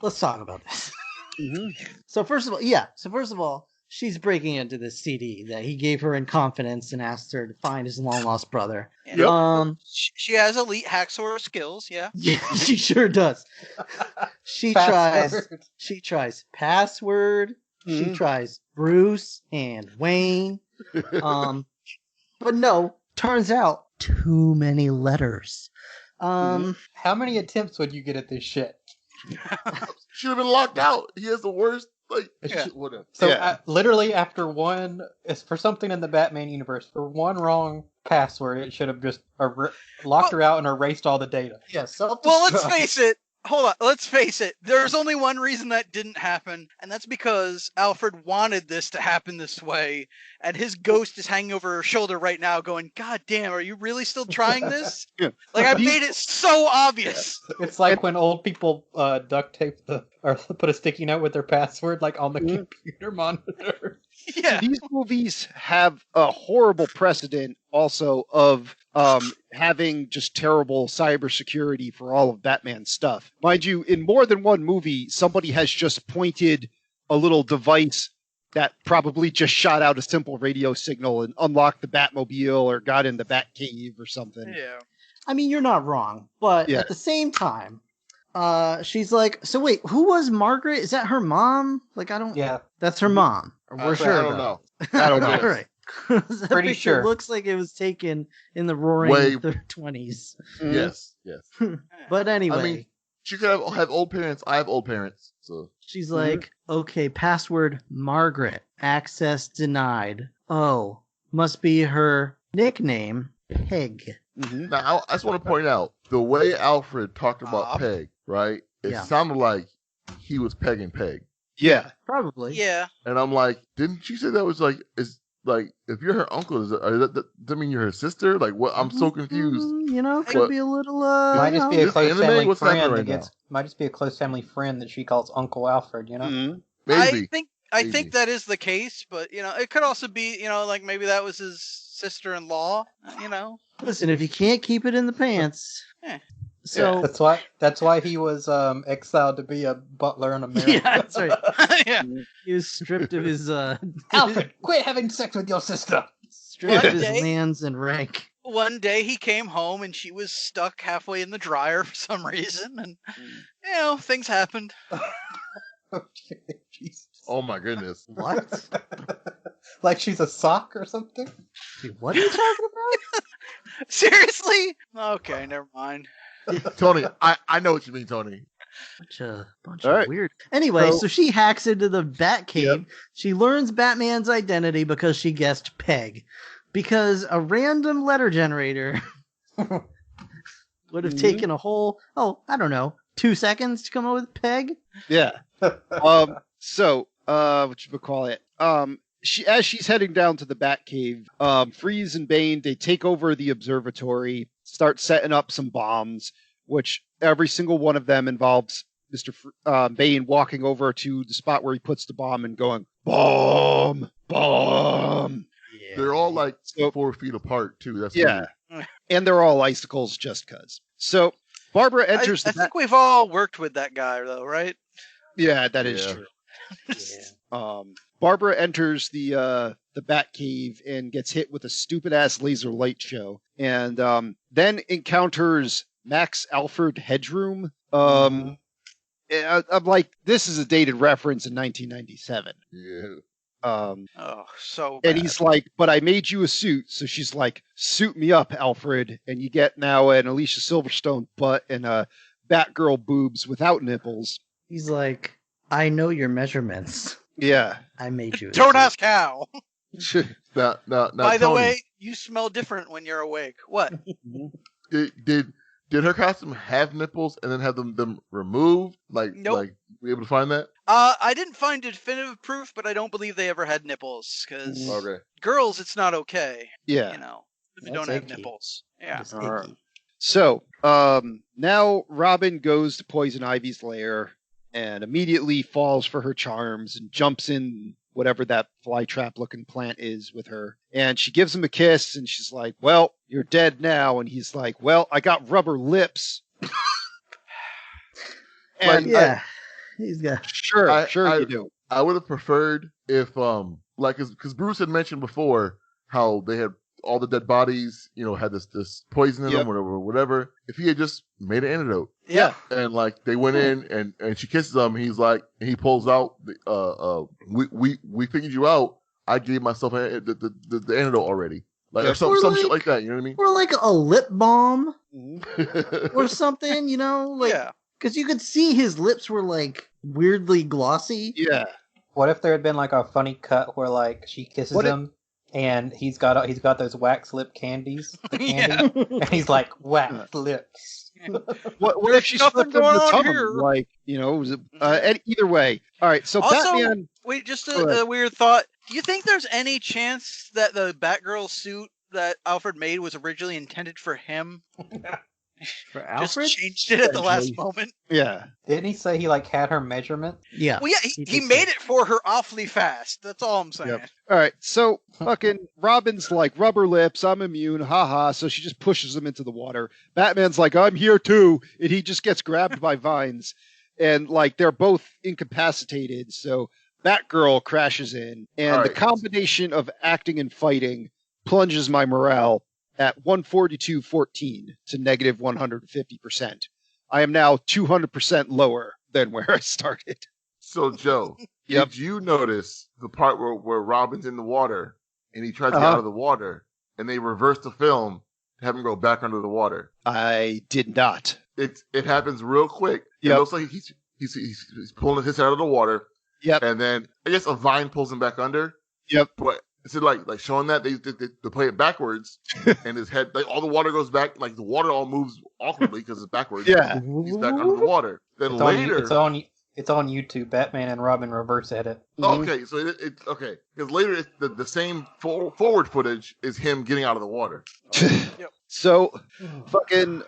let's talk about this. Mm-hmm. So first of all, she's breaking into this CD that he gave her in confidence and asked her to find his long lost brother. Yep. She has elite hacksaw skills. Yeah. Yeah, she sure does. She tries password. She tries Bruce and Wayne. But no, turns out too many letters. How many attempts would you get at this shit? Should have been locked out. He has the worst. Whatever. So literally after one, it's for something in the Batman universe, for one wrong password, it should have just locked her out and erased all the data. Yeah, well, let's face it. Hold on. Let's face it. There's only one reason that didn't happen, and that's because Alfred wanted this to happen this way, and his ghost is hanging over her shoulder right now going, God damn, are you really still trying this? Like, I made it so obvious. It's like when old people duct tape or put a sticky note with their password, like on the computer monitor. Yeah. These movies have a horrible precedent also of having just terrible cybersecurity for all of Batman's stuff. Mind you, in more than one movie, somebody has just pointed a little device that probably just shot out a simple radio signal and unlocked the Batmobile or got in the Batcave or something. Yeah. I mean, you're not wrong, but at the same time, she's like, so wait, who was Margaret? Is that her mom? Like, I don't. Yeah, that's her mom. We're sure. I don't know. I don't know. All right. Pretty sure. Looks like it was taken in the roaring 20s. Yes. But anyway. I mean, she could have old parents. I have old parents. So she's like, okay, password Margaret. Access denied. Oh, must be her nickname, Peg. Now, I just want to point out, the way Alfred talked about Peg, right? It sounded like he was pegging Peg. Yeah. Probably. Yeah. And I'm like, didn't she say that was like, if you're her uncle, does that mean you're her sister? Like, what? I'm so confused. Could be a little. Might just be a close family friend right that might just be a close family friend that she calls Uncle Alfred. Maybe. I think that is the case, but it could also be like maybe that was his sister-in-law. Listen, if you can't keep it in the pants. So that's why he was exiled to be a butler in America. Yeah, that's right. Yeah. He was stripped of his Alfred, quit having sex with your sister. Stripped of his lands and rank. One day he came home and she was stuck halfway in the dryer for some reason, and things happened. Jesus. Oh my goodness. What? Like she's a sock or something? Dude, what are you talking about? Seriously? Okay, never mind. Tony, I know what you mean, Tony. Bunch of weird. Anyway, so she hacks into the Batcave. Yep. She learns Batman's identity because she guessed Peg. Because a random letter generator would have taken a whole, 2 seconds to come up with Peg. Yeah. So, what you would call it? As she's heading down to the Batcave, Freeze and Bane, they take over the observatory, start setting up some bombs, which every single one of them involves Mr. Bane walking over to the spot where he puts the bomb and going, bomb, bomb. Yeah. They're all like 4 feet apart, too. That's weird. And they're all icicles just because. So, Barbara enters I think we've all worked with that guy, though, right? Yeah, that is true. Barbara enters the Batcave and gets hit with a stupid-ass laser light show, and then encounters Max Alfred Headroom. I'm like, this is a dated reference in 1997. Yeah. So bad. And he's like, but I made you a suit. So she's like, suit me up, Alfred. And you get now an Alicia Silverstone butt and a Batgirl boobs without nipples. He's like, I know your measurements. Yeah. I made you. Don't ask how. Now, By the Tony, way, you smell different when you're awake. What? did her costume have nipples and then have them removed? Nope. Like, were you able to find that? I didn't find definitive proof, but I don't believe they ever had nipples. Because Okay. girls, it's not okay. Yeah. You know, if you That's don't have icky. nipples. Yeah. It's Alright. icky. So, now Robin goes to Poison Ivy's lair and immediately falls for her charms and jumps in whatever that flytrap looking plant is with her. And she gives him a kiss and she's like, well, you're dead now. And he's like, well, I got rubber lips. And Yeah, he's got. sure I- you do. I would have preferred if because Bruce had mentioned before how they had all the dead bodies, had this poison in Yep. them, whatever. If he had just made an antidote Yeah. and like they went in and she kisses him, he's like, and he pulls out we figured you out. I gave myself the antidote already, like Yep. or some Or shit like- like that. You know what I mean? Or like a lip balm Mhm. or something, like Yeah. because you could see his lips were like weirdly glossy. Yeah. What if there had been like a funny cut where like she kisses What if- him and he's got those wax lip candies, the candy, Yeah. and he's like wax lips. What if she Nothing slipped him going the on tongue? here. Like, either way. All right. So Also, Batman. wait, just Go ahead. a weird thought. Do you think there's any chance that the Batgirl suit that Alfred made was originally intended for him? For Just Alfred? changed it at the last Potentially. moment. Yeah. Didn't he say he like had her measurement? Yeah. Well, yeah, He he did made say- it for her awfully fast. That's all I'm saying. Yep. All right. So fucking Robin's like rubber lips. I'm immune. Haha. So she just pushes him into the water. Batman's like, I'm here too. And he just gets grabbed by vines. And like they're both incapacitated. So Batgirl crashes in. And All the right. combination of acting and fighting plunges my morale at 142.14 to negative 150%. I am now 200% lower than where I started. So Joe, Yep. did you notice the part where Robin's in the water and he tries to get Uh-huh. out of the water and they reverse the film to have him go back under the water? I did not. It happens real quick. It Yep. looks like he's pulling his head out of the water. Yep. And then I guess a vine pulls him back under. Yep. But it's like showing that they play it backwards, and his head, like all the water goes back, like the water all moves awkwardly because it's backwards. Yeah. He's back under the water. Then It's on, later, it's on YouTube. Batman and Robin reverse edit. okay, so it okay because later it's the same forward footage is him getting out of the water. So fucking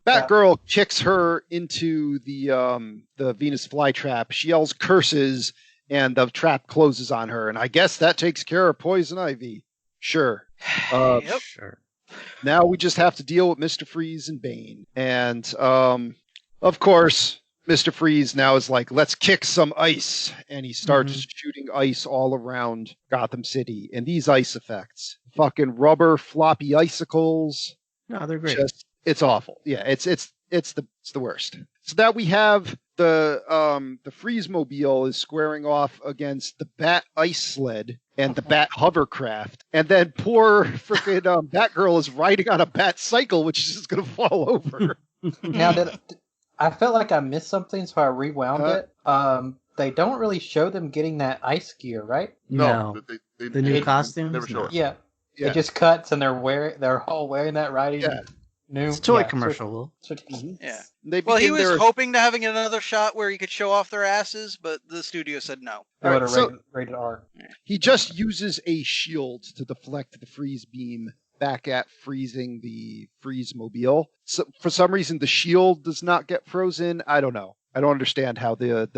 Batgirl kicks her into the Venus flytrap. She yells curses and the trap closes on her. And I guess that takes care of Poison Ivy. Sure. Yep. Sure. Now we just have to deal with Mr. Freeze and Bane. And of course, Mr. Freeze now is like, let's kick some ice. And he starts shooting ice all around Gotham City. And these ice effects, fucking rubber floppy icicles. No, they're great. It's awful. Yeah, it's the worst. So that we have the Freeze Mobile is squaring off against the Bat Ice Sled and the Bat Hovercraft, and then poor freaking Batgirl is riding on a Bat Cycle, which is just gonna fall over. Now, I felt like I missed something, so I rewound it. They don't really show them getting that ice gear, right? No. They The new they costumes? never show No. us. Yeah. Yeah. It just cuts, and they're all wearing that riding. Yeah. New. It's a toy yeah, commercial, Will. Yeah. They Well, he begin was their- hoping to having another shot where he could show off their asses, but the studio said no. They would Alright, have so- rated R. He just uses a shield to deflect the freeze beam back at freezing the Freeze Mobile. So for some reason, the shield does not get frozen. I don't know. I don't understand how the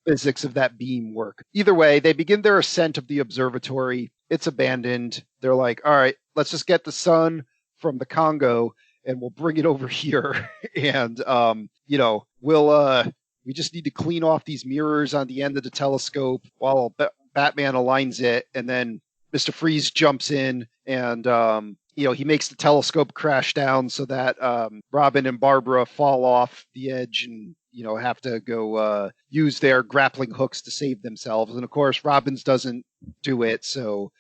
physics of that beam work. Either way, they begin their ascent of the observatory. It's abandoned. They're like, all right, let's just get the sun from the Congo and we'll bring it over here. And, we just need to clean off these mirrors on the end of the telescope while Batman aligns it. And then Mr. Freeze jumps in and, he makes the telescope crash down so that Robin and Barbara fall off the edge and, have to go use their grappling hooks to save themselves. And of course, Robin's doesn't do it. So,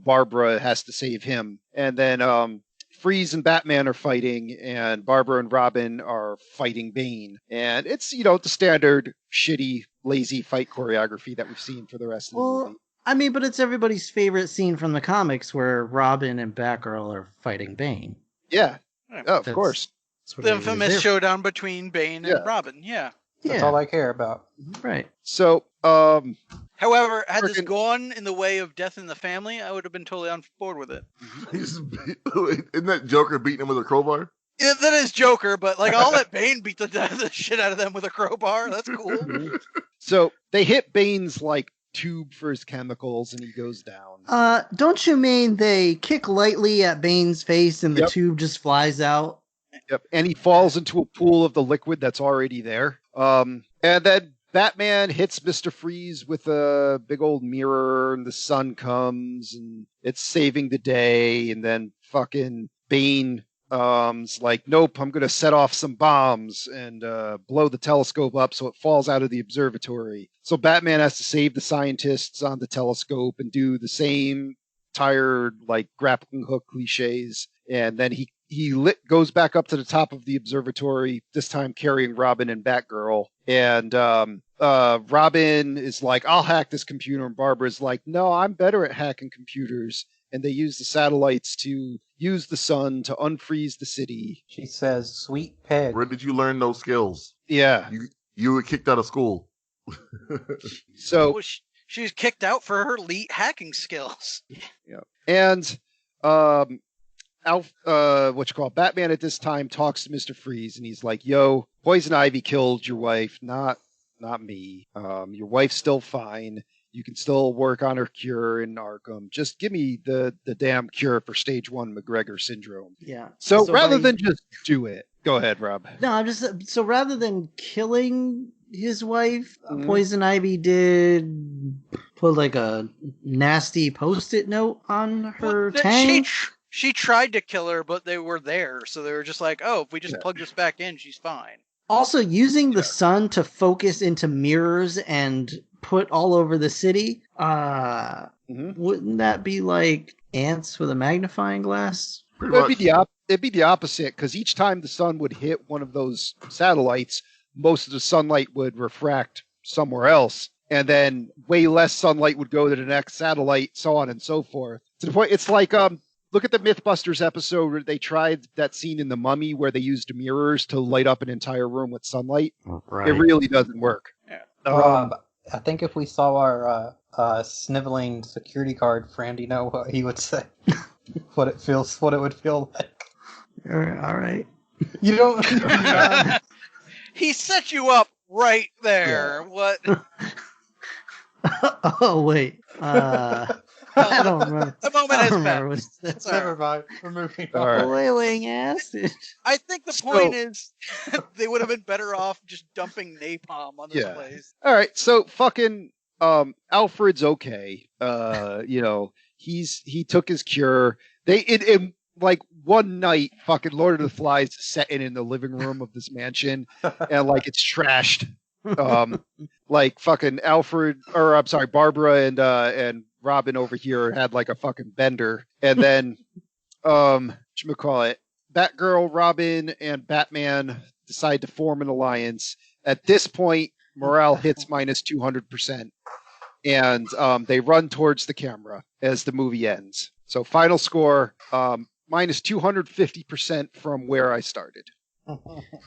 Barbara has to save him. And then Freeze and Batman are fighting, and Barbara and Robin are fighting Bane. And it's, the standard shitty, lazy fight choreography that we've seen for the rest of the movie. I mean, but it's everybody's favorite scene from the comics where Robin and Batgirl are fighting Bane. Yeah. Yeah. Oh, of That's- course. That's what The everybody's infamous there showdown between Bane Yeah. and Robin. Yeah. for. That's Yeah, all I care about. right. So, However, had this Frickin- gone in the way of Death in the Family, I would have been totally on board with it. Isn't that Joker beating him with a crowbar? Yeah, that is Joker, but like I'll let Bane beat the shit out of them with a crowbar. That's cool. So they hit Bane's like tube for his chemicals, and he goes down. Don't you mean they kick lightly at Bane's face and the Yep. tube just flies out? Yep, and he falls into a pool of the liquid that's already there. And then Batman hits Mr. Freeze with a big old mirror, and the sun comes, and it's saving the day. And then fucking Bane is like, nope, I'm gonna set off some bombs and blow the telescope up so it falls out of the observatory. So Batman has to save the scientists on the telescope and do the same tired like grappling hook cliches, and then he goes back up to the top of the observatory, this time carrying Robin and Batgirl. And Robin is like, I'll hack this computer. And Barbara's like, no, I'm better at hacking computers. And they use the satellites to use the sun to unfreeze the city. She says, "Sweet peg." Where did you learn those skills? Yeah. You were kicked out of school. So, Well, she was kicked out for her elite hacking skills. and Batman at this time talks to Mr. Freeze, and he's like, yo, Poison Ivy killed your wife, not me. Your wife's still fine. You can still work on her cure in Arkham. Just give me the damn cure for stage 1 McGregor syndrome. Yeah. So rather by- than just do it, go ahead, Rob. No, I'm just so rather than killing his wife, Mhm. Poison Ivy did put like a nasty post-it note on her Well, tank. she tried to kill her, but they were there, so they were just like, "Oh, if we just Yeah. plug this back in, she's fine." Also, using the sun to focus into mirrors and put all over the city, Mhm. wouldn't that be like ants with a magnifying glass? Pretty It'd much. be the opposite, because each time the sun would hit one of those satellites, most of the sunlight would refract somewhere else, and then way less sunlight would go to the next satellite, so on and so forth. To the point, it's like look at the Mythbusters episode where they tried that scene in The Mummy where they used mirrors to light up an entire room with sunlight. Right. It really doesn't work. Yeah. Rob, I think if we saw our sniveling security guard friend, you know what he would say. what it would feel like. All right. You don't. He set you up right there. What? Oh wait. I don't remember. The moment I has don't remember passed. what it It's said. all right. Never mind. We're moving All on. right. Boiling acid. I think the point is they would have been better off just dumping napalm on this Yeah. place. All right, so fucking Alfred's okay. He took his cure. They in like one night, fucking Lord of the Flies is setting in the living room of this mansion, and like it's trashed. Like fucking Barbara and Robin over here had like a fucking bender, and then whatchamacallit, Batgirl, Robin, and Batman decide to form an alliance. At this point, morale hits minus 200%, and they run towards the camera as the movie ends. So final score, minus 250% from where I started.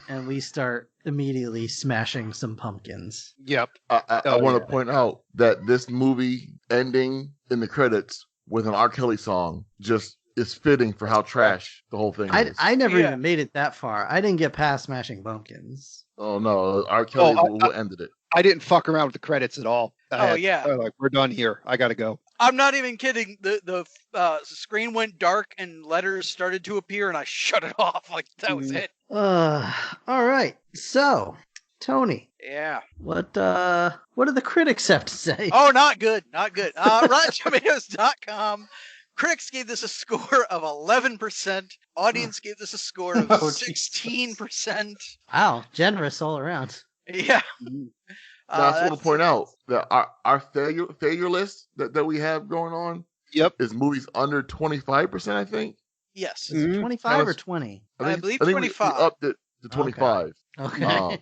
And we start immediately smashing some pumpkins. Yep. I Oh, want yeah. to point out that this movie ending in the credits with an R. Kelly song just is fitting for how trash the whole thing is. I never Yeah. even made it that far. I didn't get past smashing pumpkins. Oh no, R. Kelly will ended it. I didn't fuck around with the credits at all. Yeah. Like, we're done here. I gotta go. I'm not even kidding. The screen went dark and letters started to appear, and I shut it off. Like that was it. All right. So, Tony, Yeah. what do the critics have to say? Oh, not good. Not good. RottenTomatoes.com. Critics gave this a score of 11%. Audience gave this a score of Oh, Jesus. 16%. Wow, generous all around. Yeah. Now, I just want to point out that our failure list that we have going on Yep. is movies under 25%, I think. Yes. Is it Mhm. 25 or Yes. 20? I believe we 25. upped it to 25. Okay.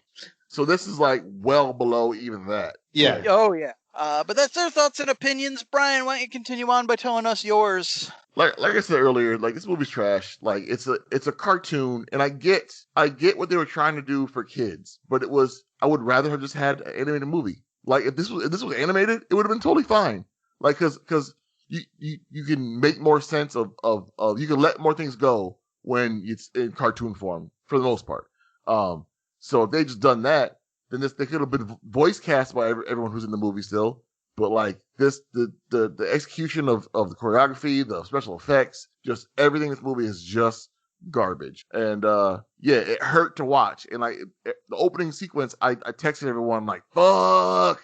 So this is like well below even that. Yeah. Oh, yeah. But that's their thoughts and opinions. Brian, why don't you continue on by telling us yours? Like I said earlier, like this movie's trash. Like it's a cartoon, and I get what they were trying to do for kids, but I would rather have just had an animated movie. Like if this was animated, it would have been totally fine. Like because you can make more sense of you can let more things go when it's in cartoon form for the most part. So if they just done that, then they could have been voice cast by everyone who's in the movie still. But like the execution of the choreography, the special effects, just everything in this movie is just garbage. And yeah, it hurt to watch. And like the opening sequence, I texted everyone like, "Fuck,"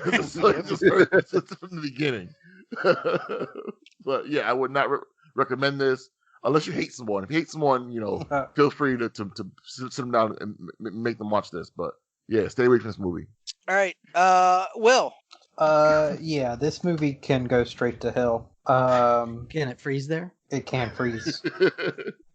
it just hurt from the beginning. But yeah, I would not recommend this unless you hate someone. If you hate someone, feel free to sit them down and make them watch this. But yeah, stay away from this movie. All right, Will. Yeah, this movie can go straight to hell. Can it freeze there? It can freeze.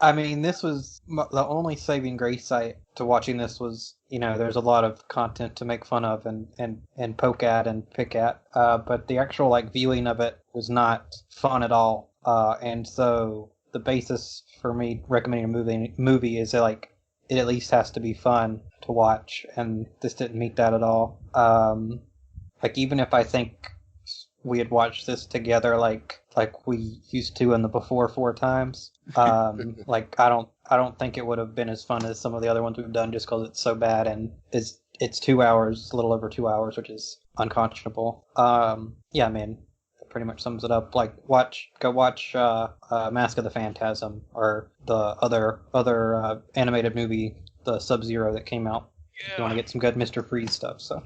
I mean, this was the only saving grace to watching this was, there's a lot of content to make fun of and poke at and pick at, but the actual viewing of it was not fun at all. And so the basis for me recommending a movie is that it at least has to be fun to watch, and this didn't meet that at all. Even if I think we had watched this together like we used to in the before 4 times, I don't think it would have been as fun as some of the other ones we've done just because it's so bad, and it's 2 hours, a little over 2 hours, which is unconscionable. Yeah, I mean, that pretty much sums it up. Go watch Mask of the Phantasm, or the other animated movie, the Sub-Zero that came out. Yeah. If you want to get some good Mr. Freeze stuff. So.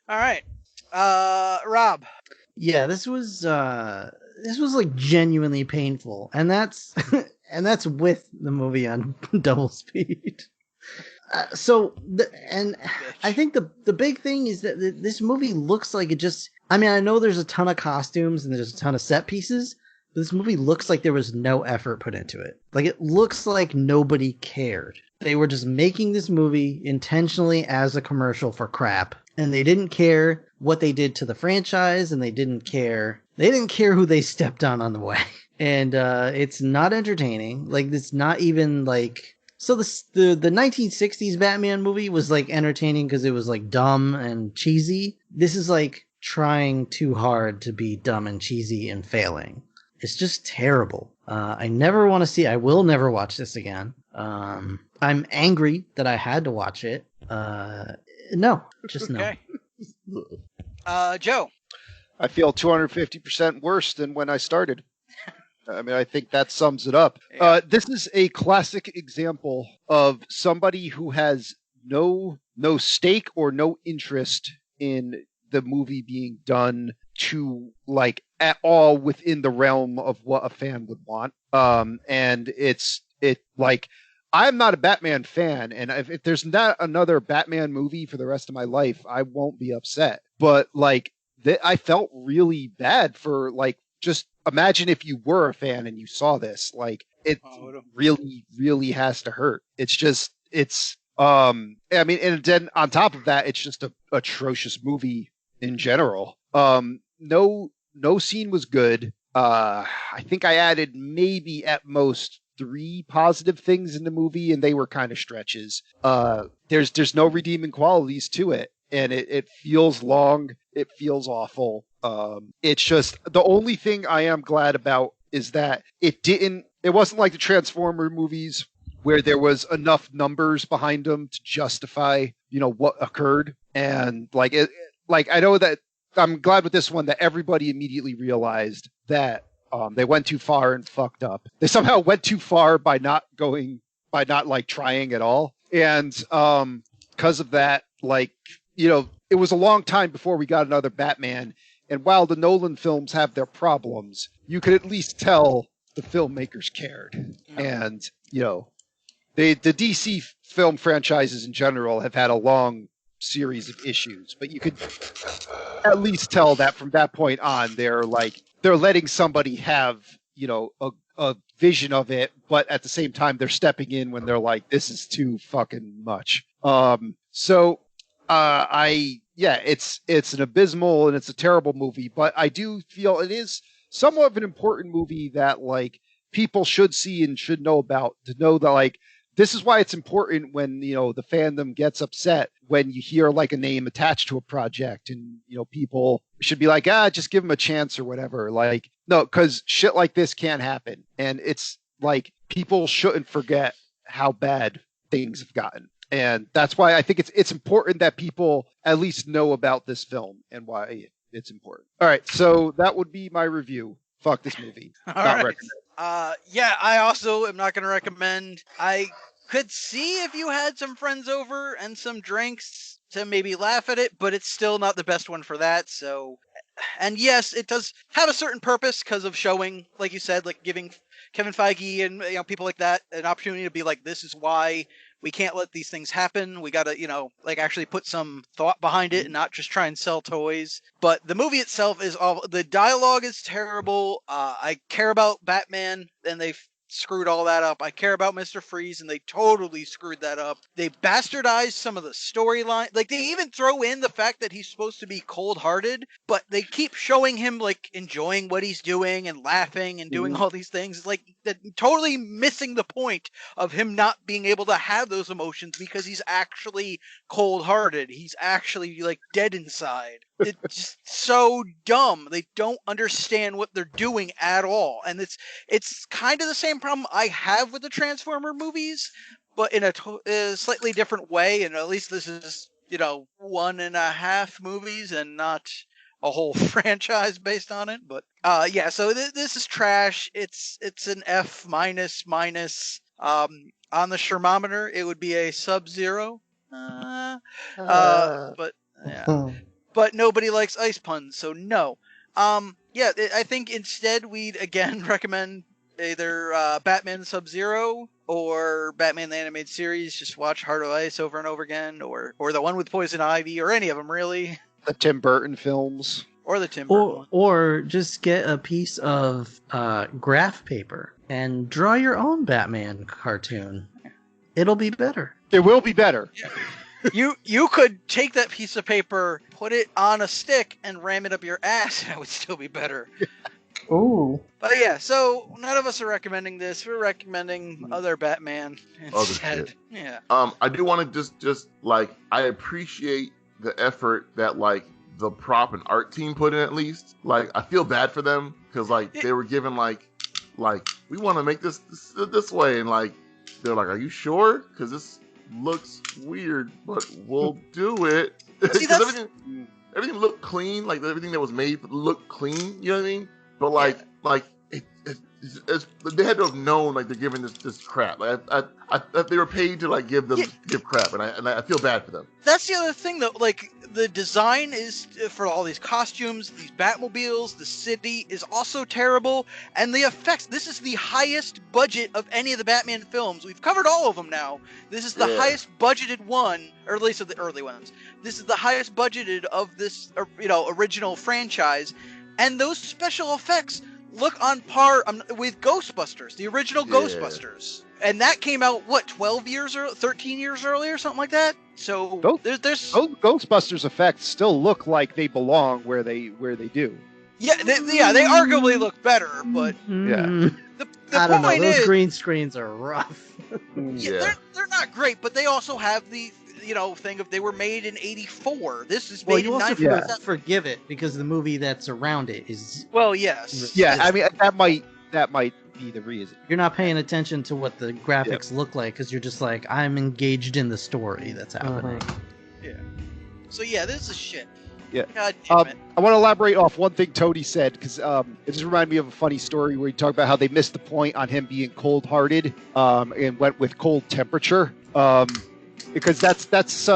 All right, Rob. Yeah, this was genuinely painful, and that's with the movie on double speed. I think the big thing is that this movie looks like it just. I mean, I know there's a ton of costumes and there's a ton of set pieces, but this movie looks like there was no effort put into it. Like, it looks like nobody cared. They were just making this movie intentionally as a commercial for crap. And they didn't care what they did to the franchise, and they didn't care who they stepped on the way. And it's not entertaining. Like, it's not even so the 1960s Batman movie was entertaining because it was dumb and cheesy. This is trying too hard to be dumb and cheesy and failing. It's just terrible. I will never watch this again. I'm angry that I had to watch it. No, just no. Okay. Joe. I feel 250% worse than when I started. I mean, I think that sums it up. Yeah. This is a classic example of somebody who has no stake or no interest in the movie being done to at all within the realm of what a fan would want. And I'm not a Batman fan, and if there's not another Batman movie for the rest of my life, I won't be upset. But I felt really bad for just imagine if you were a fan and you saw this. It really, really has to hurt. I mean, and then on top of that, it's just a atrocious movie in general. No scene was good. I think I added maybe at most 3 positive things in the movie, and they were kind of stretches. There's no redeeming qualities to it, and it feels long. It feels awful. It's just the only thing I am glad about is that it wasn't like the Transformer movies where there was enough numbers behind them to justify what occurred, and I know that I'm glad with this one that everybody immediately realized that they went too far and fucked up. They somehow went too far by not trying at all. And because of that, it was a long time before we got another Batman. And while the Nolan films have their problems, you could at least tell the filmmakers cared. And, the DC film franchises in general have had a long series of issues, but you could at least tell that from that point on, they're letting somebody have, a vision of it, but at the same time, they're stepping in when they're this is too fucking much. I yeah, it's an abysmal and it's a terrible movie, but I do feel it is somewhat of an important movie that like people should see and should know about, to know that like this is why it's important when the fandom gets upset when you hear like a name attached to a project, and people should be like, just give them a chance or whatever. Like, no, because shit like this can't happen, and it's like people shouldn't forget how bad things have gotten. And that's why I think it's important that people at least know about this film and why it's important. All right, so that would be my review. Fuck this movie. All Not right. recommend. Yeah, I also am not going to recommend. I could see if you had some friends over and some drinks to maybe laugh at it, but it's still not the best one for that. So, and yes, it does have a certain purpose because of showing, like you said, like giving Kevin Feige and people like that an opportunity to be like, this is why we can't let these things happen. We got to, like actually put some thought behind it and not just try and sell toys. But the movie itself is all, the dialogue is terrible. I care about Batman and they screwed all that up. I care about Mr. Freeze and they totally screwed that up. They bastardized some of the storyline. Like they even throw in the fact that he's supposed to be cold-hearted, but they keep showing him like enjoying what he's doing and laughing and doing all these things. It's like totally missing the point of him not being able to have those emotions because he's actually cold-hearted. He's actually like dead inside. It's just so dumb. They don't understand what they're doing at all. And it's kind of the same problem I have with the Transformer movies, but in a slightly different way. And at least this is, 1.5 movies and not a whole franchise based on it. But yeah, so this is trash. It's an F minus minus. On the Shermometer, it would be a Sub-Zero. But yeah. But nobody likes ice puns, so no. Yeah, I think instead we'd again recommend either Batman Sub-Zero or Batman the Animated Series. Just watch Heart of Ice over and over again, or the one with Poison Ivy, or any of them really. The Tim Burton films. Or the Tim Burton one. Or just get a piece of graph paper and draw your own Batman cartoon. It'll be better. It will be better. Yeah. You could take that piece of paper, put it on a stick, and ram it up your ass, and it would still be better. Ooh. But yeah, so none of us are recommending this. We're recommending other Batman instead. Shit. Yeah. I do want to just like, I appreciate the effort that like the prop and art team put in. At least like I feel bad for them because like they were given like we want to make this way, and like they're like, are you sure? Because this looks weird, but we'll do it. See, everything looked clean, like everything that was made looked clean. You know what I mean? But like they had to have known like they're giving this crap. Like they were paid to like give crap, and I feel bad for them. That's the other thing though. Like the design is for all these costumes, these Batmobiles, the city is also terrible, and the effects. This is the highest budget of any of the Batman films. We've covered all of them now. This is the highest budgeted one, or at least of the early ones. This is the highest budgeted of this, original franchise, and those special effects look on par with Ghostbusters, the original Ghostbusters. And that came out, 12 years or 13 years earlier, something like that? So there's those Ghostbusters effects still look like they belong where they do. Yeah, they arguably look better, but yeah. I don't know. Those is, green screens are rough. they're not great, but they also have the thing of they were made in '84. This is made in '94. Well, you also forgive it because the movie that's around it is. Well, yes. Yeah, I mean that might be the reason. You're not paying attention to what the graphics look like because you're just like, I'm engaged in the story that's happening. Yeah. So yeah, this is shit. Yeah. God damn it. I want to elaborate off one thing Tony said because it just reminded me of a funny story where he talked about how they missed the point on him being cold-hearted and went with cold temperature. Because that's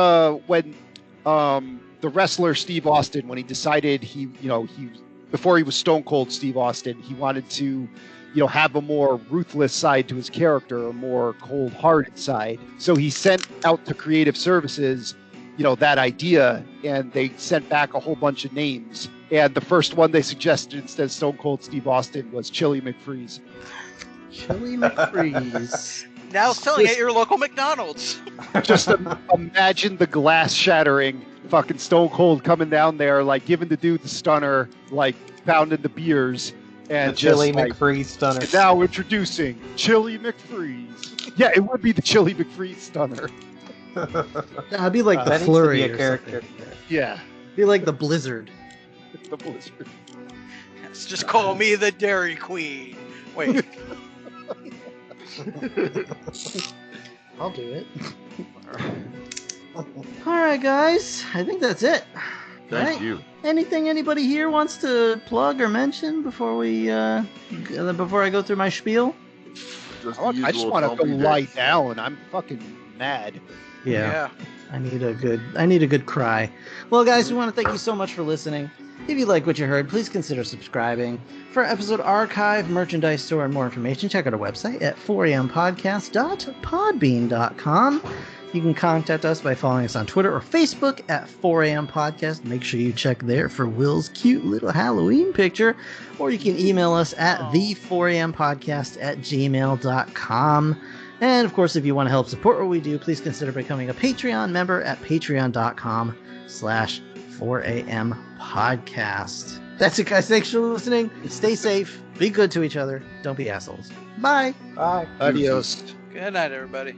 when the wrestler Steve Austin, when he decided he before he was Stone Cold Steve Austin, he wanted to have a more ruthless side to his character, a more cold-hearted side. So he sent out to creative services, that idea, and they sent back a whole bunch of names. And the first one they suggested instead of Stone Cold Steve Austin was Chili McFreeze. Chili McFreeze. Now selling at your local McDonald's. Just imagine the glass shattering fucking Stone Cold coming down there, like giving the dude the stunner, like pounding the beers, and The Chili just, like, McFreeze stunner. and now introducing Chili McFreeze. Yeah, it would be the Chili McFreeze stunner. That'd be like the That needs to flurry be a or character. something. Yeah, Be like the blizzard. the Blizzard. Yes, just call me the Dairy Queen. Wait. I'll do it. All right, guys. I think that's it. Thank Right. you. Anything anybody here wants to plug or mention before before I go through my spiel? Just I the just usual want to go Don't Be lie Dicks. down. I'm fucking mad. Yeah. I need a good cry. Well, guys, we want to thank you so much for listening. If you like what you heard, please consider subscribing. For our episode archive, merchandise store, and more information, check out our website at 4ampodcast.podbean.com. You can contact us by following us on Twitter or Facebook at 4am podcast. Make sure you check there for Will's cute little Halloween picture. Or you can email us at the4ampodcast@gmail.com. And of course, if you want to help support what we do, please consider becoming a Patreon member at patreon.com/4am podcast. That's it, guys. Thanks for listening. Stay safe. Be good to each other. Don't be assholes. Bye. Bye. Adios. Good night, everybody.